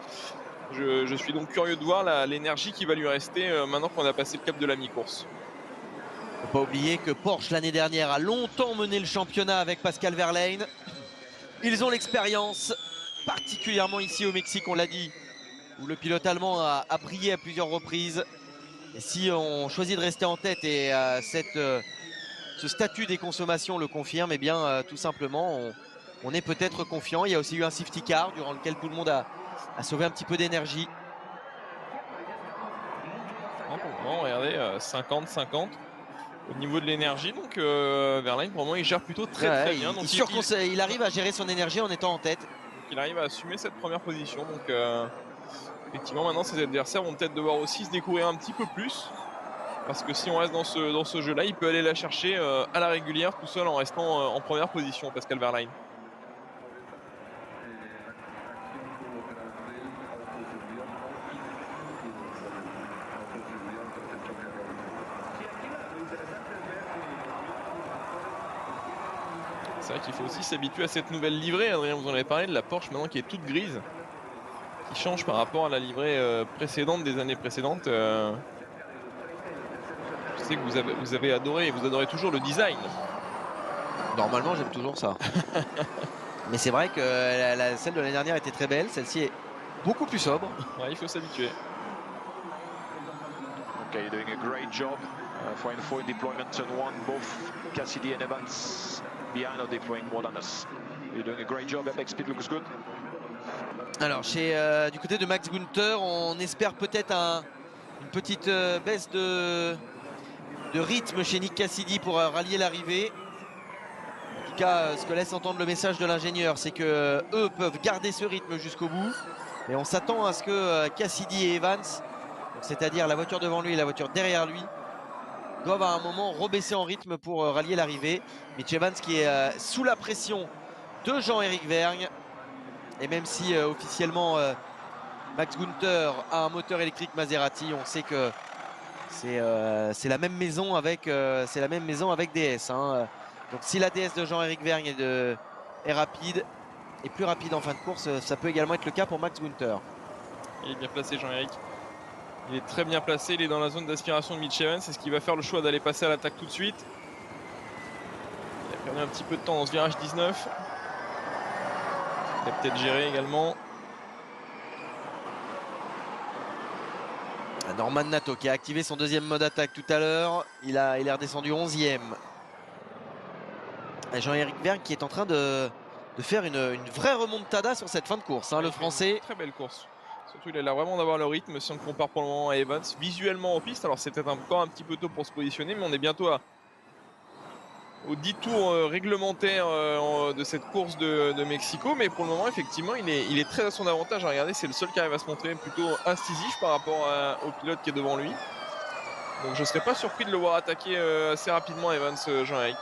Je suis donc curieux de voir l'énergie qui va lui rester maintenant qu'on a passé le cap de la mi-course. Il ne faut pas oublier que Porsche l'année dernière a longtemps mené le championnat avec Pascal Wehrlein. Ils ont l'expérience, particulièrement ici au Mexique, on l'a dit, où le pilote allemand a brillé à plusieurs reprises. Et si on choisit de rester en tête et ce statut des consommations le confirme, eh bien tout simplement on est peut-être confiant. Il y a aussi eu un safety car durant lequel tout le monde a sauvé un petit peu d'énergie. Bon, regardez, 50-50 au niveau de l'énergie, donc Wehrlein pour le moment il gère plutôt très bien. Donc il arrive à gérer son énergie en étant en tête. Il arrive à assumer cette première position, donc effectivement maintenant ses adversaires vont peut-être devoir aussi se découvrir un petit peu plus, parce que si on reste dans ce jeu là, il peut aller la chercher à la régulière tout seul en restant en première position, Pascal Wehrlein. C'est vrai qu'il faut aussi s'habituer à cette nouvelle livrée. Adrien, vous en avez parlé de la Porsche maintenant qui est toute grise, qui change par rapport à la livrée précédente des années précédentes. Je sais que vous avez adoré et vous adorez toujours le design. Normalement j'aime toujours ça. Mais c'est vrai que celle de l'année dernière était très belle, celle-ci est beaucoup plus sobre. Ouais, il faut s'habituer. Okay, you're doing a great job. 4 deployment turn 1, both Cassidy and Evans behind are deploying more than us. You're doing a great job, Apex speed looks good. Alors du côté de Max Günther, on espère peut-être une petite baisse de rythme chez Nick Cassidy pour rallier l'arrivée. En tout cas, ce que laisse entendre le message de l'ingénieur, c'est que eux peuvent garder ce rythme jusqu'au bout. Et on s'attend à ce que Cassidy et Evans, c'est-à-dire la voiture devant lui et la voiture derrière lui, doivent à un moment rebaisser en rythme pour rallier l'arrivée. Mitch Evans qui est sous la pression de Jean-Éric Vergne. Et même si officiellement Max Günther a un moteur électrique Maserati, on sait que C'est la même maison avec DS. Hein. Donc si la DS de Jean-Éric Vergne est rapide et plus rapide en fin de course, ça peut également être le cas pour Max Günther. Il est bien placé, Jean-Éric. Il est très bien placé, il est dans la zone d'aspiration de Mitch Evans. C'est ce qui va faire le choix d'aller passer à l'attaque tout de suite. Il a perdu un petit peu de temps dans ce virage 19. Il a peut-être géré également. Norman Nato qui a activé son deuxième mode attaque tout à l'heure. Il est redescendu 11e. Jean-Éric Vergne qui est en train de faire une vraie remontada sur cette fin de course. Hein, le Français. Très belle course. Surtout, il a l'air vraiment d'avoir le rythme si on compare pour le moment à Evans. Visuellement en piste, alors c'est peut-être encore un petit peu tôt pour se positionner, mais on est bientôt au 10 tours réglementaires de cette course de Mexico. Mais pour le moment, effectivement, il est très à son avantage. Regardez, c'est le seul qui arrive à se montrer plutôt incisif par rapport au pilote qui est devant lui. Donc je ne serais pas surpris de le voir attaquer assez rapidement Evans, Jean-Éric.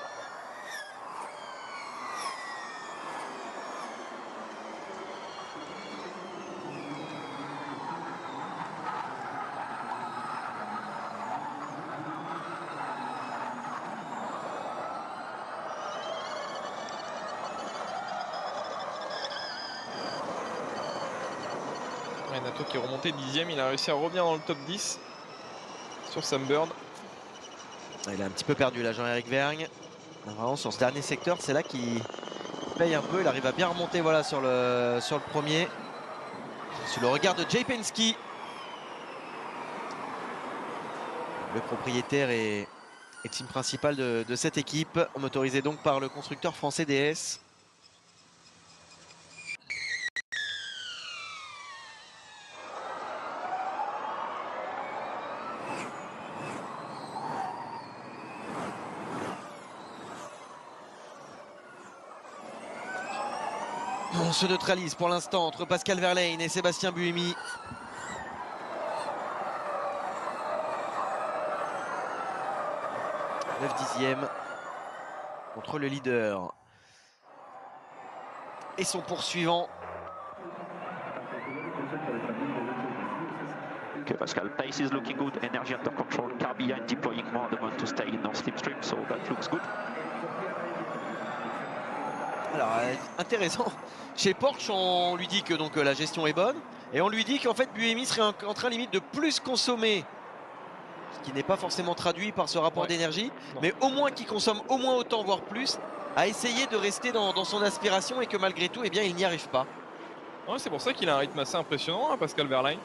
Nato qui est remonté 10e, il a réussi à revenir dans le top 10 sur Sunbird. Il a un petit peu perdu là, Jean-Éric Vergne. Vraiment sur ce dernier secteur, c'est là qu'il paye un peu. Il arrive à bien remonter voilà, sur le premier. Sur le regard de Jay Penske. Le propriétaire et team principal de cette équipe, motorisé donc par le constructeur français DS. On se neutralise pour l'instant entre Pascal Wehrlein et Sébastien Buemi. « 9 dixièmes contre le leader et son poursuivant. Okay, Pascal, pace is looking good, energy under control, car behind deploying more demand to stay in our slipstream, so that looks good. Alors, intéressant. Chez Porsche, on lui dit que donc, la gestion est bonne. Et on lui dit qu'en fait, Buemi serait en train limite de plus consommer. Ce qui n'est pas forcément traduit par ce rapport d'énergie. Mais au moins qu'il consomme au moins autant, voire plus, à essayer de rester dans son aspiration et que malgré tout, eh bien, il n'y arrive pas. Ouais, c'est pour ça qu'il a un rythme assez impressionnant, hein, Pascal Wehrlein.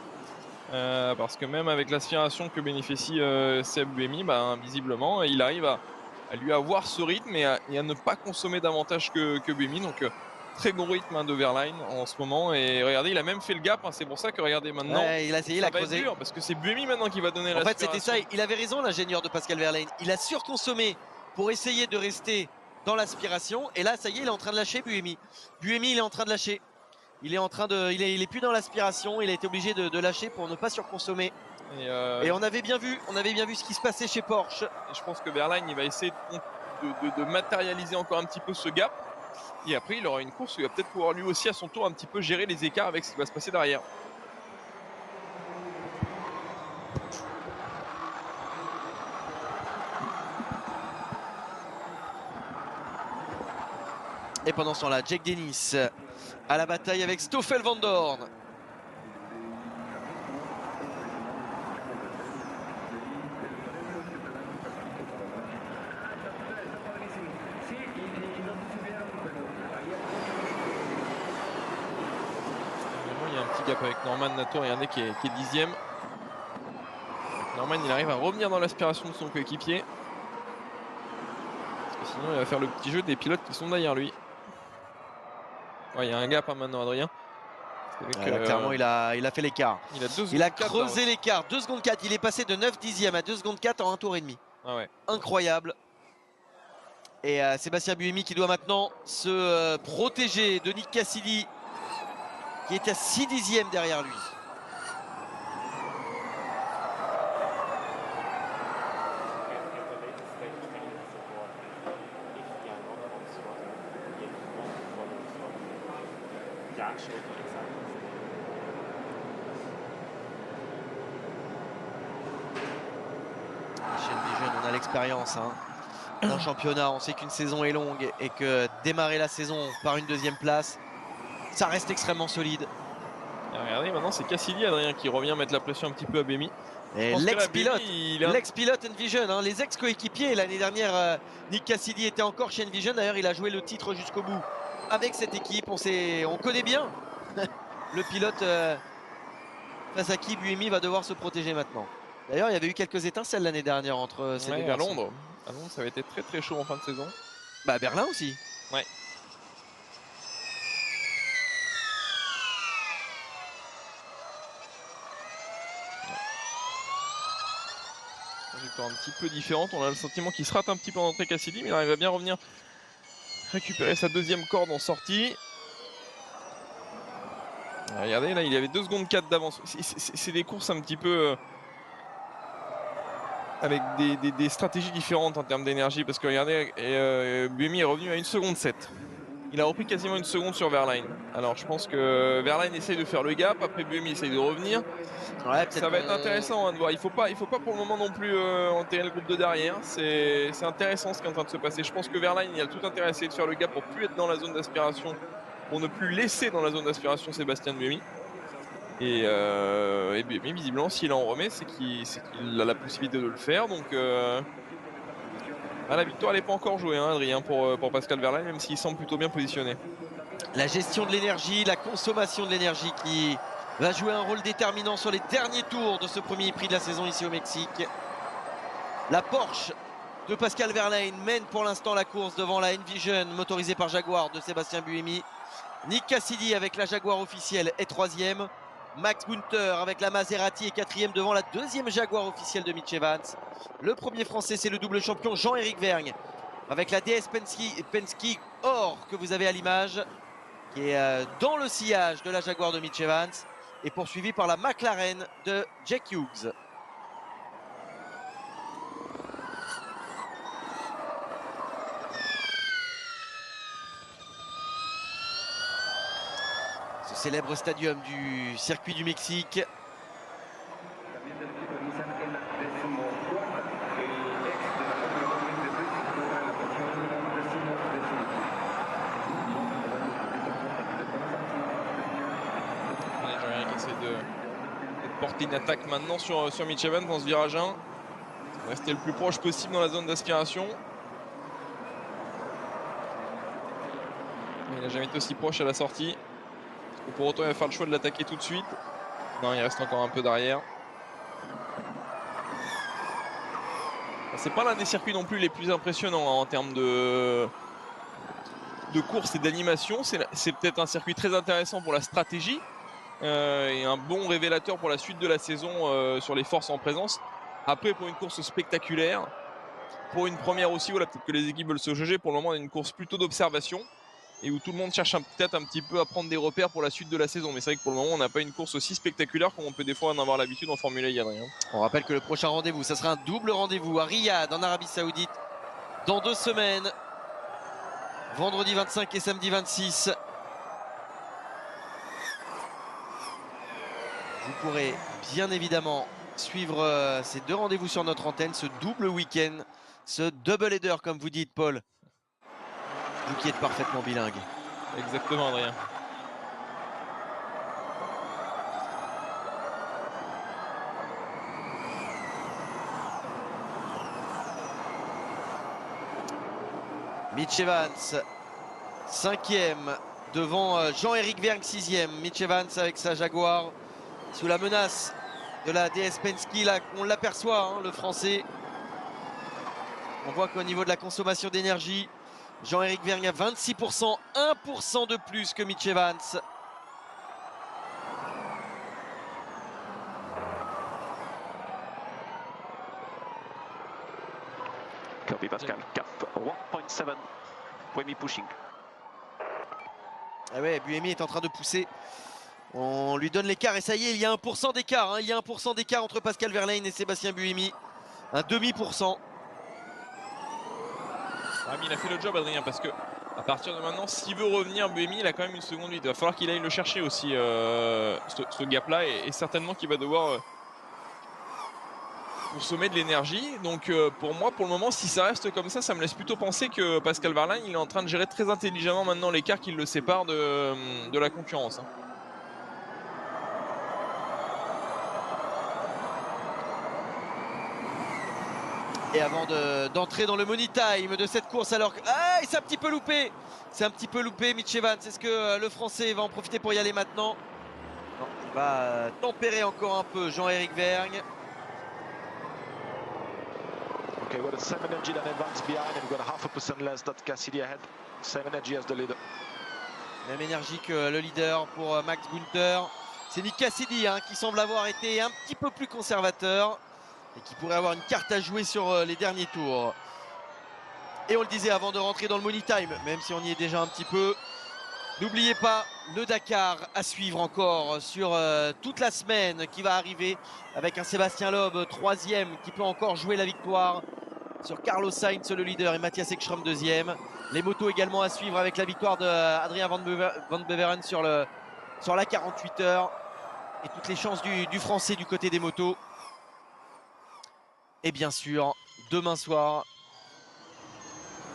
Parce que même avec l'aspiration que bénéficie Seb Buemi, visiblement, il arrive à lui avoir ce rythme et à ne pas consommer davantage que Buemi. Donc très bon rythme de Wehrlein en ce moment. Et regardez, il a même fait le gap. Hein, c'est pour ça que regardez maintenant, il a essayé la creuser. Dur, parce que c'est Buemi maintenant qui va donner l'aspiration. En fait, c'était ça. Il avait raison, l'ingénieur de Pascal Wehrlein. Il a surconsommé pour essayer de rester dans l'aspiration. Et là, ça y est, il est en train de lâcher Buemi. Buemi, il est en train de lâcher. Il est plus dans l'aspiration. Il a été obligé de lâcher pour ne pas surconsommer. Et on avait bien vu ce qui se passait chez Porsche. Et je pense que Wehrlein, il va essayer de matérialiser encore un petit peu ce gap. Et après, il aura une course où il va peut-être pouvoir lui aussi à son tour un petit peu gérer les écarts avec ce qui va se passer derrière. Et pendant ce temps-là, Jack Dennis à la bataille avec Stoffel Van Dorn. Il y a un petit gap avec Norman Nato, regardez, qui est 10e. Norman, il arrive à revenir dans l'aspiration de son coéquipier. Parce que sinon, il va faire le petit jeu des pilotes qui sont derrière lui. Ouais, il y a un gap maintenant, Adrien. Clairement, il a fait l'écart. Il a creusé l'écart. 2 secondes 4. Il est passé de 9 dixièmes à 2 secondes 4 en 1 tour et demi. Ah ouais. Incroyable. Et Sébastien Buemi qui doit maintenant se protéger de Nick Cassidy, qui est à 6 dixièmes derrière lui. a l'expérience. Hein. Dans le championnat, on sait qu'une saison est longue et que démarrer la saison par une deuxième place, ça reste extrêmement solide. Et regardez, maintenant c'est Cassidy, Adrien, qui revient mettre la pression un petit peu à Buemi. Et l'ex-pilote Envision, hein, les ex-coéquipiers. L'année dernière, Nick Cassidy était encore chez Envision. D'ailleurs, il a joué le titre jusqu'au bout avec cette équipe. On connaît bien le pilote face à qui Buemi va devoir se protéger maintenant. D'ailleurs, il y avait eu quelques étincelles l'année dernière entre ces deux garçons. À Londres, ça avait été très très chaud en fin de saison. Bah, à Berlin aussi. Ouais. Un petit peu différente, on a le sentiment qu'il se rate un petit peu en entrée Cassidy, mais il arrive à bien revenir récupérer sa deuxième corde en sortie. Regardez, là il avait 2 secondes 4 d'avance. C'est des courses un petit peu avec des stratégies différentes en termes d'énergie, parce que regardez, Buemi est revenu à 1 seconde 7. Il a repris quasiment 1 seconde sur Verlaine. Alors je pense que Verlaine essaye de faire le gap, après Buemi essaye de revenir. Ouais, ça va être intéressant hein, de voir. Il faut pas pour le moment non plus enterrer le groupe de derrière. C'est intéressant ce qui est en train de se passer. Je pense que Verlaine il a tout intérêt à essayer de faire le gap pour plus être dans la zone d'aspiration, pour ne plus laisser dans la zone d'aspiration Sébastien Buemi. Et Buemi visiblement s'il en remet, c'est qu'il a la possibilité de le faire. Donc la victoire n'est pas encore jouée, hein, Adrien, pour Pascal Verlaine, même s'il semble plutôt bien positionné. La gestion de l'énergie, la consommation de l'énergie qui va jouer un rôle déterminant sur les derniers tours de ce premier prix de la saison ici au Mexique. La Porsche de Pascal Verlaine mène pour l'instant la course devant la Envision motorisée par Jaguar de Sébastien Buemi. Nick Cassidy avec la Jaguar officielle est 3e. Max Günther avec la Maserati est 4e devant la 2e Jaguar officielle de Mitch Evans. Le premier français, c'est le double champion Jean-Éric Vergne avec la DS Penske Or que vous avez à l'image, qui est dans le sillage de la Jaguar de Mitch Evans et poursuivi par la McLaren de Jack Hughes. Ce célèbre stadium du circuit du Mexique. Porter une attaque maintenant sur Mitch Evans dans ce virage 1. Rester le plus proche possible dans la zone d'aspiration. Il n'a jamais été aussi proche à la sortie. Pour autant, il va faire le choix de l'attaquer tout de suite. Non, il reste encore un peu derrière. C'est pas l'un des circuits non plus les plus impressionnants hein, en termes de course et d'animation. C'est peut-être un circuit très intéressant pour la stratégie. Et un bon révélateur pour la suite de la saison sur les forces en présence. Après, pour une course spectaculaire, pour une première aussi, voilà, peut-être que les équipes veulent se juger. Pour le moment, on a une course plutôt d'observation et où tout le monde cherche peut-être un petit peu à prendre des repères pour la suite de la saison. Mais c'est vrai que pour le moment, on n'a pas une course aussi spectaculaire comme on peut des fois en avoir l'habitude en Formule 1, Adrien. On rappelle que le prochain rendez-vous, ça sera un double rendez-vous à Riyad en Arabie Saoudite dans 2 semaines, vendredi 25 et samedi 26. Vous pourrez bien évidemment suivre ces 2 rendez-vous sur notre antenne, ce double week-end, ce double header comme vous dites Paul. Vous qui êtes parfaitement bilingue. Exactement Adrien. Mitch Evans, 5e devant Jean-Éric Vergne, 6e. Mitch Evans avec sa Jaguar. Sous la menace de la DS Penske, là, on l'aperçoit, hein, le français. On voit qu'au niveau de la consommation d'énergie, Jean-Éric Vergne a 26%, 1% de plus que Mitch Evans. Kirby Pascal, cap 1.7, Buemi pushing. Ah ouais, Buemi est en train de pousser. On lui donne l'écart et ça y est, il y a 1% d'écart. Hein, il y a 1% d'écart entre Pascal Verlaine et Sébastien Buemi. Un demi-%. Ah, mais il a fait le job Adrien parce que à partir de maintenant, s'il veut revenir, Buemi il a quand même 1 seconde 8. Il va falloir qu'il aille le chercher aussi ce gap là et certainement qu'il va devoir consommer de l'énergie. Donc pour moi, pour le moment, si ça reste comme ça me laisse plutôt penser que Pascal Wehrlein, il est en train de gérer très intelligemment maintenant l'écart qui le sépare de la concurrence. Hein. Et avant d'entrer dans le money time de cette course, alors que il s'est un petit peu loupé. C'est un petit peu loupé, Mitch Evans. Est-ce que le Français va en profiter pour y aller maintenant? Non, il va tempérer encore un peu Jean-Éric Vergne. Okay, we've got the same energy than Evans behind, and we've got 0.5% less than Cassidy ahead. Same energy as the leader. Même énergie que le leader pour Max Günther. C'est Nick Cassidy qui semble avoir été un petit peu plus conservateur et qui pourrait avoir une carte à jouer sur les derniers tours. Et on le disait avant de rentrer dans le money time, même si on y est déjà un petit peu. N'oubliez pas le Dakar à suivre encore sur toute la semaine qui va arriver avec un Sébastien Loeb 3e qui peut encore jouer la victoire sur Carlos Sainz le leader et Matthias Ekström 2e. Les motos également à suivre avec la victoire d'Adrien Van Beveren sur la 48 heures et toutes les chances du Français du côté des motos. Et bien sûr, demain soir,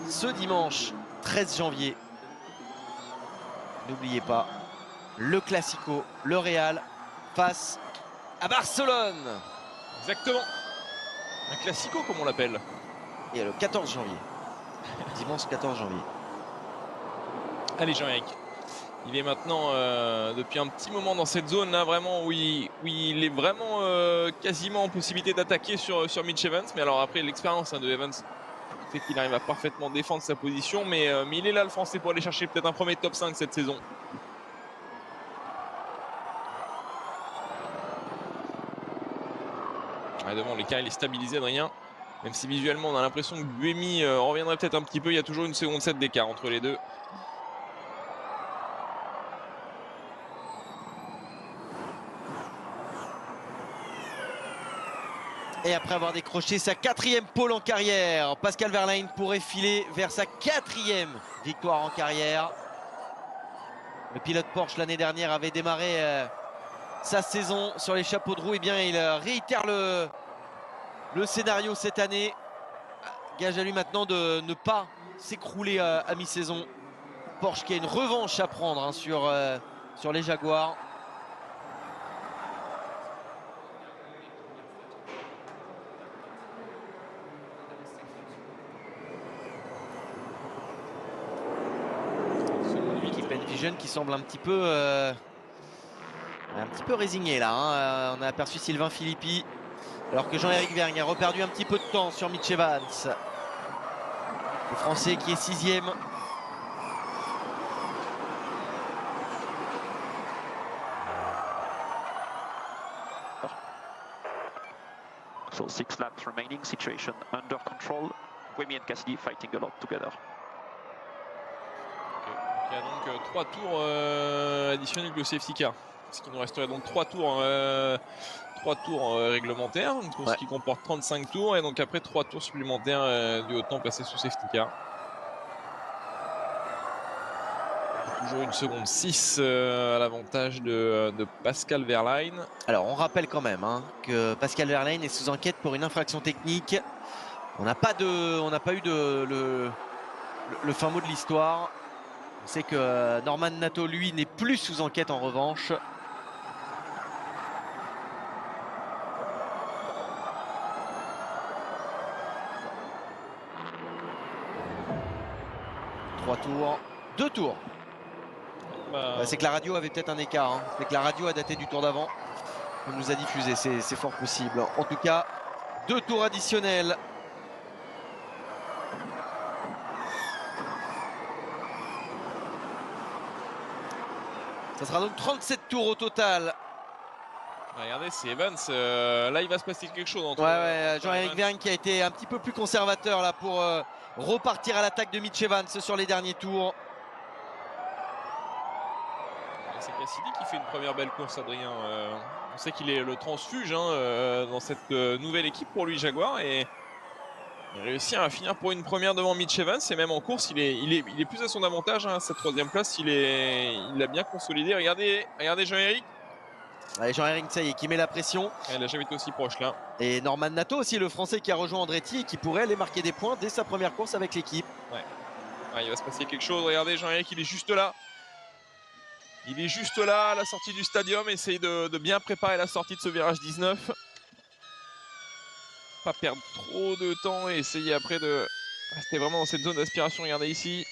ce dimanche 13 janvier, n'oubliez pas, le Classico, le Real face à Barcelone. Exactement. Un Classico comme on l'appelle. Et le 14 janvier. Dimanche 14 janvier. Allez Jean-Éric. Il est maintenant depuis un petit moment dans cette zone là vraiment où il est vraiment quasiment en possibilité d'attaquer sur Mitch Evans. Mais alors après l'expérience de Evans fait qu'il arrive à parfaitement défendre sa position. Mais il est là le Français pour aller chercher peut-être un premier top 5 cette saison. Ah, devant l'écart il est stabilisé Adrien. Même si visuellement on a l'impression que Buemi reviendrait peut-être un petit peu. Il y a toujours une seconde 7 d'écart entre les deux. Et après avoir décroché sa 4e pole en carrière, Pascal Wehrlein pourrait filer vers sa 4e victoire en carrière. Le pilote Porsche l'année dernière avait démarré sa saison sur les chapeaux de roue. Et bien il réitère le scénario cette année. Gage à lui maintenant de ne pas s'écrouler à mi-saison. Porsche qui a une revanche à prendre sur les Jaguars. Qui semble un petit peu résigné là. On a aperçu Sylvain Philippi alors que Jean-Éric Vergne a reperdu un petit peu de temps sur Mitch Evans. Le Français qui est 6e. So 6 laps remaining, situation under control. Buemi and Cassidy fighting a lot together. Il y a donc 3 tours additionnels de safety car. Ce qui nous resterait donc 3 tours, réglementaires. Une course qui comporte 35 tours et donc après 3 tours supplémentaires du haut de temps passé sous safety car. Toujours une seconde 6 à l'avantage de Pascal Wehrlein. Alors on rappelle quand même que Pascal Wehrlein est sous enquête pour une infraction technique. On n'a pas eu le fin mot de l'histoire. On sait que Norman Nato, lui, n'est plus sous enquête en revanche. Trois tours, 2 tours. C'est que la radio avait peut-être un écart. C'est que la radio a daté du tour d'avant. On nous a diffusé, c'est fort possible. En tout cas, 2 tours additionnels. Ça sera donc 37 tours au total. Regardez, c'est Evans. Là, il va se passer quelque chose. Jean-Éric Vergne qui a été un petit peu plus conservateur là pour repartir à l'attaque de Mitch Evans sur les derniers tours. C'est Cassidy qui fait une première belle course, Adrien. On sait qu'il est le transfuge dans cette nouvelle équipe pour lui, Jaguar. Et il réussit à finir pour une première devant Mitch Evans. Et même en course, il est plus à son avantage. Cette 3e place, il l'a bien consolidé. Regardez Jean-Éric. Allez, Jean-Éric Nseye qui met la pression. Il n'a jamais été aussi proche là. Et Norman Nato aussi, le Français qui a rejoint Andretti et qui pourrait aller marquer des points dès sa première course avec l'équipe. Ouais, il va se passer quelque chose. Regardez, Jean-Éric, il est juste là. Il est juste là à la sortie du stadium. Essaye de bien préparer la sortie de ce virage 19. Pas perdre trop de temps et essayer après de rester vraiment dans cette zone d'aspiration. Regardez ici.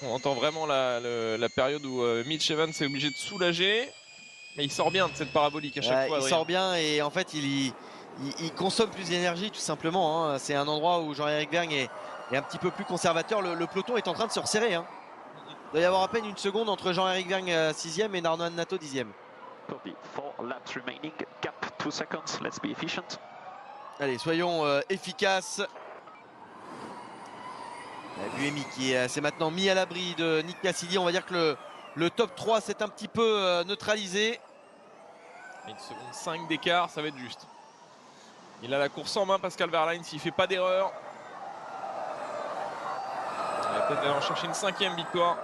On entend vraiment la période où Mitch Evans est obligé de soulager. Mais il sort bien de cette parabolique à chaque fois. Il sort bien et en fait il consomme plus d'énergie tout simplement. Hein. C'est un endroit où Jean-Éric Vergne est un petit peu plus conservateur. Le peloton est en train de se resserrer. Hein. Il doit y avoir à peine une seconde entre Jean-Éric Vergne 6e et Norman Nato 10e. Copy. 4 laps remaining. Cap 2 seconds. Let's be efficient. Allez, soyons efficaces. Buemi qui s'est maintenant mis à l'abri de Nick Cassidy. On va dire que le top 3 s'est un petit peu neutralisé. Une seconde 5 d'écart, ça va être juste. Il a la course en main, Pascal Wehrlein, s'il ne fait pas d'erreur. Il va peut-être aller en chercher une 5e victoire.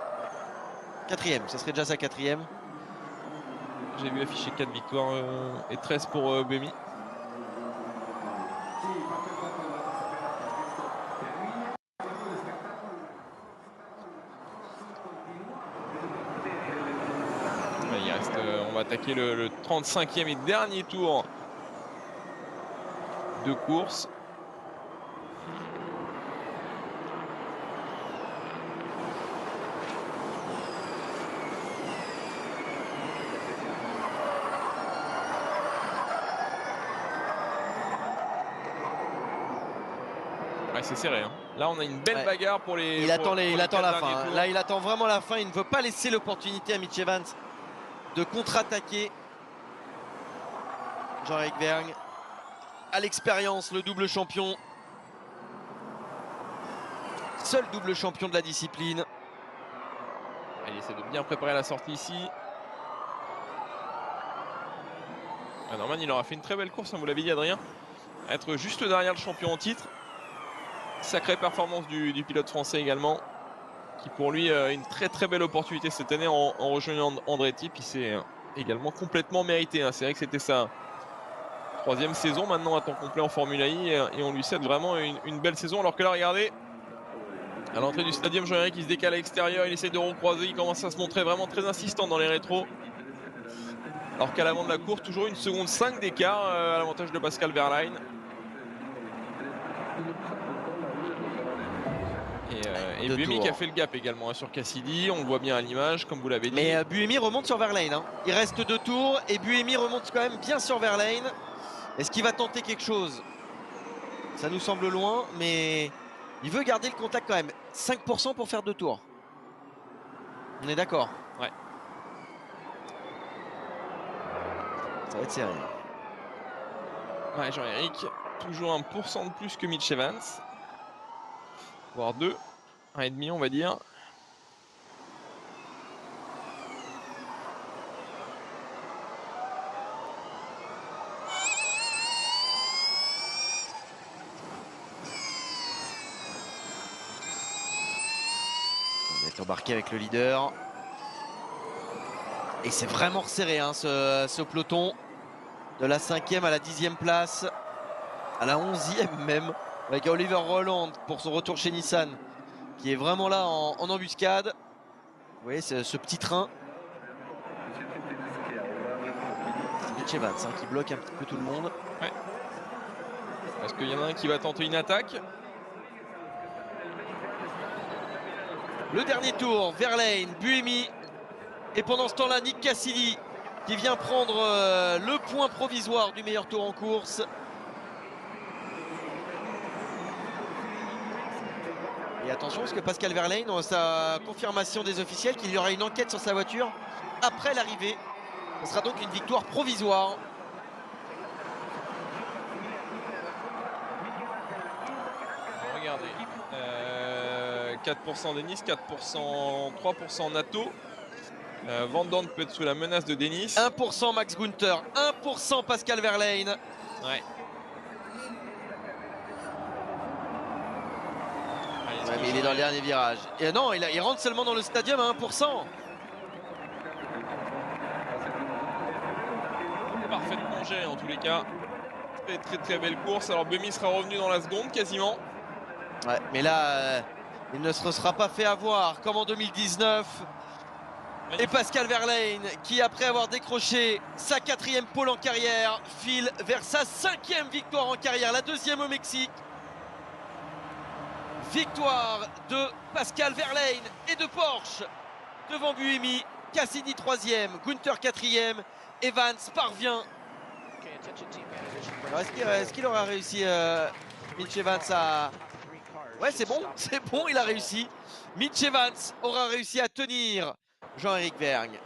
4e, ça serait déjà sa 4e. J'ai vu afficher 4 victoires et 13 pour Buemi. Il reste, on va attaquer le 35e et dernier tour de course. Ouais, c'est serré. Hein. Là, on a une belle bagarre pour les. Il attend la fin. Hein. Là, il attend vraiment la fin. Il ne veut pas laisser l'opportunité à Mitch Evans de contre-attaquer. Jean-Éric Vergne à l'expérience, le double champion. Seul double champion de la discipline. Il essaie de bien préparer la sortie ici. Norman, il aura fait une très belle course, hein, vous l'avez dit, Adrien. Être juste derrière le champion en titre. Sacrée performance du pilote français également. Qui pour lui a une très belle opportunité cette année en rejoignant Andretti. Puis c'est également complètement mérité. Hein. C'est vrai que c'était sa 3e saison maintenant à temps complet en Formule I. Et on lui cède vraiment une belle saison. Alors que là, regardez, à l'entrée du stadium, Jean-Éric qui se décale à l'extérieur. Il essaie de recroiser. Il commence à se montrer vraiment très insistant dans les rétros. Alors qu'à l'avant de la course, toujours une seconde 5 d'écart à l'avantage de Pascal Wehrlein. Et Buemi qui a fait le gap également hein, sur Cassidy, on le voit bien à l'image comme vous l'avez dit. Mais Buemi remonte sur Wehrlein. Hein. Il reste 2 tours et Buemi remonte quand même bien sur Wehrlein. Est-ce qu'il va tenter quelque chose? Ça nous semble loin, mais il veut garder le contact quand même. 5% pour faire 2 tours. On est d'accord? Ouais. Ça va être serré. Ouais, Jean-Éric, toujours 1% de plus que Mitch Evans. Voire 2, 1,5 on va dire. On va être embarqué avec le leader. Et c'est vraiment resserré hein, ce peloton. De la 5e à la 10e place. À la 11e même. Avec Oliver Roland pour son retour chez Nissan. Qui est vraiment là en embuscade. Vous voyez ce petit train. C'est Mitch Evans hein, qui bloque un petit peu tout le monde. Ouais. Est-ce qu'il y en a un qui va tenter une attaque? Le dernier tour, Wehrlein, Buemi. Et pendant ce temps-là, Nick Cassidy qui vient prendre le point provisoire du meilleur tour en course. Et attention parce que Pascal Wehrlein a sa confirmation des officiels qu'il y aura une enquête sur sa voiture après l'arrivée. Ce sera donc une victoire provisoire. Regardez. 4% Denis, 4%, 3% Nato. Van Dorn peut être sous la menace de Denis. 1% Max Günther, 1% Pascal Wehrlein. Ouais. Ouais, mais il est dans le dernier virage. Et non, il rentre seulement dans le stadium à 1%. géré en tous les cas. Très belle course. Alors Buemi sera revenu dans la seconde quasiment. Ouais, mais là, il ne se sera pas fait avoir comme en 2019. Magnifique. Et Pascal Wehrlein, qui après avoir décroché sa 4e pole en carrière, file vers sa 5e victoire en carrière, la 2e au Mexique. Victoire de Pascal Wehrlein et de Porsche devant Buemi, Cassidy 3e, Gunther 4e, Evans parvient. Alors est-ce qu'il aura réussi Mitch Evans à... Ouais, c'est bon, il a réussi. Mitch Evans aura réussi à tenir Jean-Éric Vergne.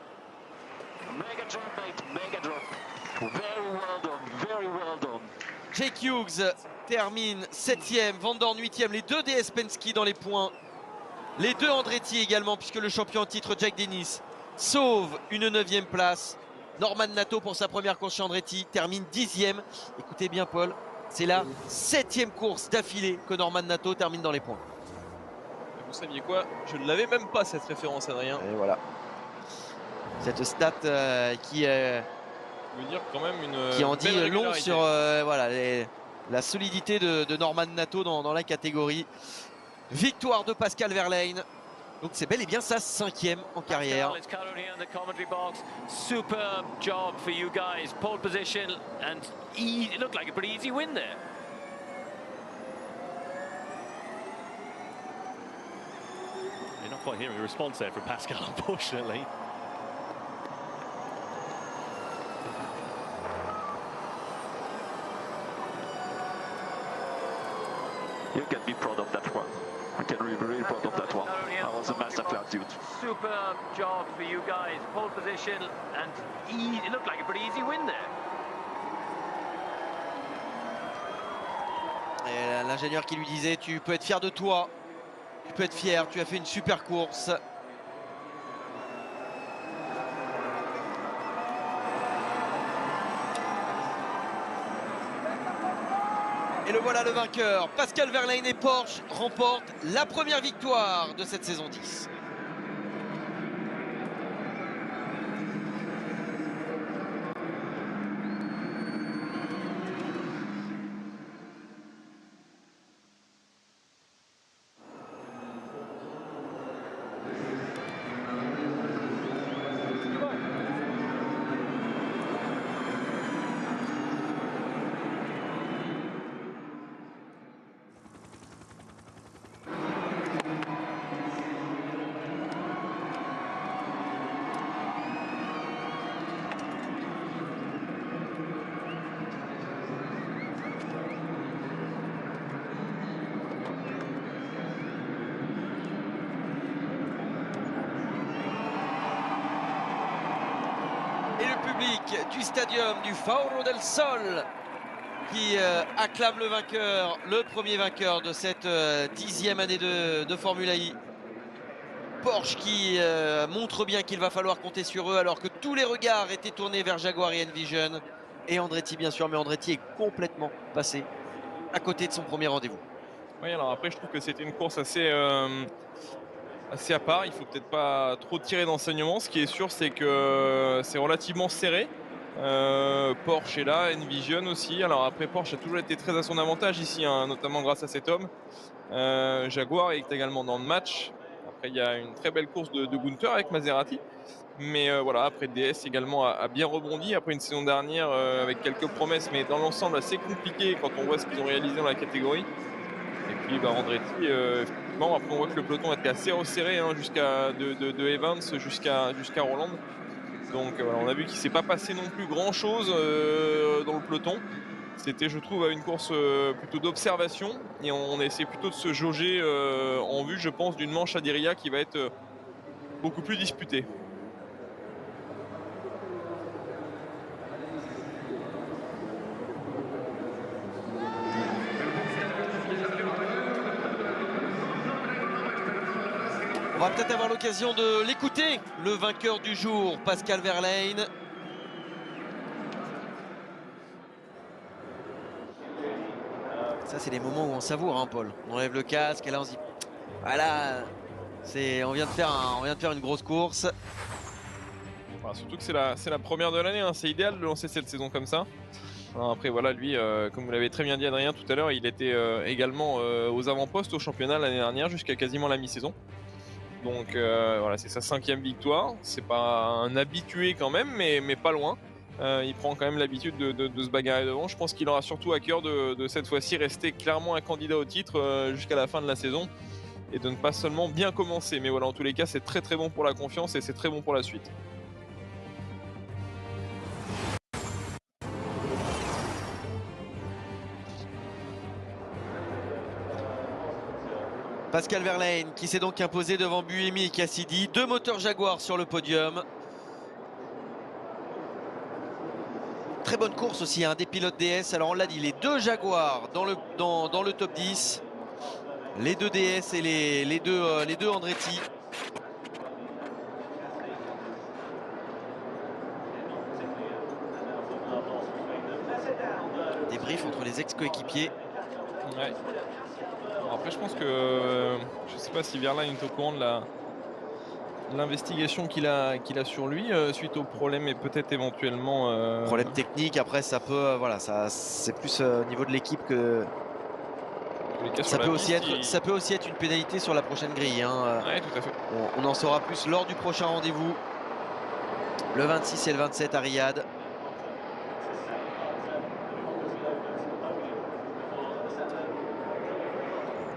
Mega drop, mate, mega drop. Very well done. Jake Hughes termine 7e, Van Dorn 8e, les deux DS Penske dans les points. Les deux Andretti également, puisque le champion en titre Jack Dennis sauve une 9e place. Norman Nato pour sa première course chez Andretti termine 10e. Écoutez bien Paul, c'est la 7e course d'affilée que Norman Nato termine dans les points. Vous saviez quoi? Je ne l'avais même pas cette référence, Adrien. Et voilà. Cette stat qui veut dire quand même qui en belle dit long régularité. sur voilà, la solidité de Norman Nato dans la catégorie. Victoire de Pascal Wehrlein. Donc c'est bel et bien sa 5e en carrière. Superb job for you guys. Pole position and it looked like a pretty easy win there. You're not quite hearing a response there from Pascal, unfortunately. You can be proud of that one. You can be really proud of that one. I was a masterclass, dude. Superb job for you guys. Pole position and it looked like a pretty easy win there. Et l'ingénieur qui lui disait tu peux être fier de toi, tu peux être fier, tu as fait une super course. Et le voilà le vainqueur, Pascal Wehrlein et Porsche remportent la première victoire de cette saison 10. Et le public du stadium du Foro del Sol qui acclame le vainqueur, le premier vainqueur de cette 10e année de Formula I. Porsche qui montre bien qu'il va falloir compter sur eux alors que tous les regards étaient tournés vers Jaguar et Envision. Et Andretti bien sûr, mais Andretti est complètement passé à côté de son premier rendez-vous. Oui, alors après je trouve que c'était une course assez à part. Il faut peut-être pas trop tirer d'enseignements. Ce qui est sûr, c'est que c'est relativement serré. Porsche est là, Envision aussi. Alors après, Porsche a toujours été très à son avantage ici, hein, notamment grâce à cet homme. Jaguar est également dans le match. Après, il y a une très belle course de Gunther avec Maserati. Mais voilà, après DS également a bien rebondi après une saison dernière avec quelques promesses, mais dans l'ensemble assez compliqué quand on voit ce qu'ils ont réalisé dans la catégorie. Et puis Andretti, effectivement, après on voit que le peloton était assez resserré, hein, de Evans jusqu'à Roland. Donc voilà, on a vu qu'il ne s'est pas passé non plus grand chose dans le peloton. C'était, je trouve, une course plutôt d'observation et on a essayé plutôt de se jauger en vue, je pense, d'une manche à Diriyah qui va être beaucoup plus disputée. On va peut-être avoir l'occasion de l'écouter, le vainqueur du jour, Pascal Wehrlein. Ça, c'est les moments où on savoure, hein, Paul. On enlève le casque et là, on se dit, voilà, on vient de faire une grosse course. Alors, surtout que c'est la première de l'année, hein. C'est idéal de lancer cette saison comme ça. Alors, après voilà, lui, comme vous l'avez très bien dit Adrien tout à l'heure, il était également aux avant-postes au championnat l'année dernière jusqu'à quasiment la mi-saison. Donc voilà, c'est sa 5e victoire. C'est pas un habitué quand même, mais pas loin. Il prend quand même l'habitude de se bagarrer devant. Je pense qu'il aura surtout à cœur de cette fois-ci rester clairement un candidat au titre jusqu'à la fin de la saison et de ne pas seulement bien commencer. Mais voilà, en tous les cas, c'est très très bon pour la confiance et c'est très bon pour la suite. Pascal Wehrlein qui s'est donc imposé devant Buemi et Cassidy. 2 moteurs Jaguar sur le podium. Très bonne course aussi, hein, des pilotes DS. Alors on l'a dit, les 2 Jaguars dans le top 10. Les 2 DS et les deux Andretti. Débrief entre les ex-coéquipiers. Ouais. Alors après, je pense que je sais pas si Wehrlein est au courant de l'investigation qu'il a sur lui suite au problème et peut-être éventuellement Problème technique. Après, ça peut, voilà, ça c'est plus au niveau de l'équipe que ça peut aussi être une pénalité sur la prochaine grille. Hein. Ouais, tout à fait. On en saura plus lors du prochain rendez-vous, le 26 et le 27 à Riyad.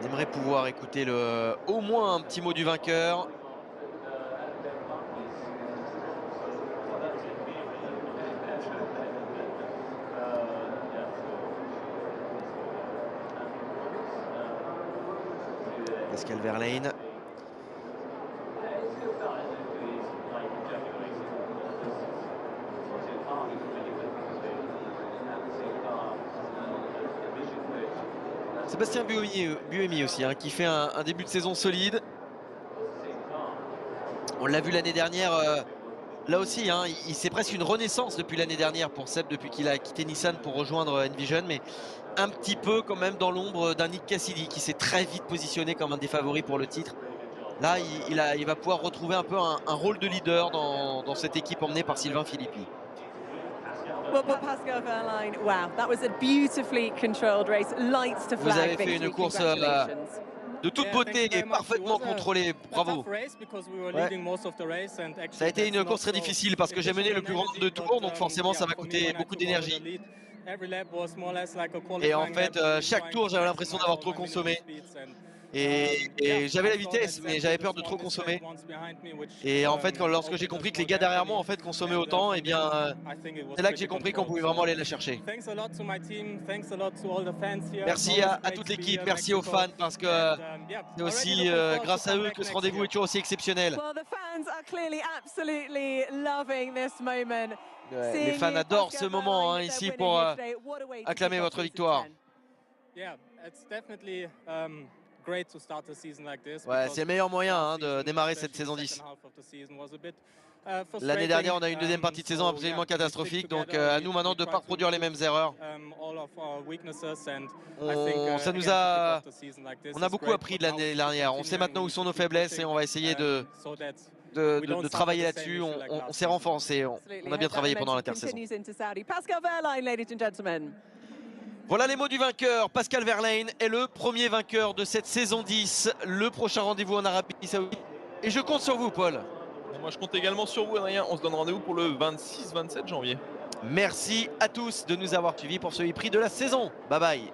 On aimerait pouvoir écouter au moins un petit mot du vainqueur. Pascal Wehrlein. Sébastien Buemi aussi, hein, qui fait un début de saison solide. On l'a vu l'année dernière, là aussi, hein, c'est presque une renaissance depuis l'année dernière pour Seb, depuis qu'il a quitté Nissan pour rejoindre Envision, mais un petit peu quand même dans l'ombre d'un Nick Cassidy qui s'est très vite positionné comme un des favoris pour le titre. Là, il va pouvoir retrouver un peu un rôle de leader dans cette équipe emmenée par Sylvain Philippi. Well, Pascal Wehrlein, wow, that was a beautifully controlled race. Lights to flag. Vous avez fait une course de toute beauté et parfaitement contrôlée. Bravo. Ouais. Ça a été une course très difficile parce que j'ai mené le plus grand nombre de tours, donc forcément ça va coûter beaucoup d'énergie. Et en fait, chaque tour, j'avais l'impression d'avoir trop consommé. Et j'avais la vitesse, mais j'avais peur de trop consommer. Et en fait, lorsque j'ai compris que les gars derrière moi en fait consommaient autant, et bien c'est là que j'ai compris qu'on pouvait vraiment aller la chercher. Merci à toute l'équipe, merci aux fans, parce que c'est aussi grâce à eux que ce rendez-vous est toujours aussi exceptionnel. Les fans adorent ce moment, hein, ici pour acclamer votre victoire. Ouais, c'est le meilleur moyen, hein, de démarrer cette saison 10. L'année dernière, on a eu une deuxième partie de saison absolument catastrophique, donc à nous maintenant de ne pas reproduire les mêmes erreurs. On a beaucoup appris de l'année dernière. On sait maintenant où sont nos faiblesses et on va essayer de travailler là-dessus. On s'est renforcé, on a bien travaillé pendant l'intersaison. Voilà les mots du vainqueur. Pascal Wehrlein est le premier vainqueur de cette saison 10. Le prochain rendez-vous en Arabie Saoudite. Et je compte sur vous, Paul. Et moi, je compte également sur vous, Adrien. On se donne rendez-vous pour le 26-27 janvier. Merci à tous de nous avoir suivis pour ce e-prix de la saison. Bye bye.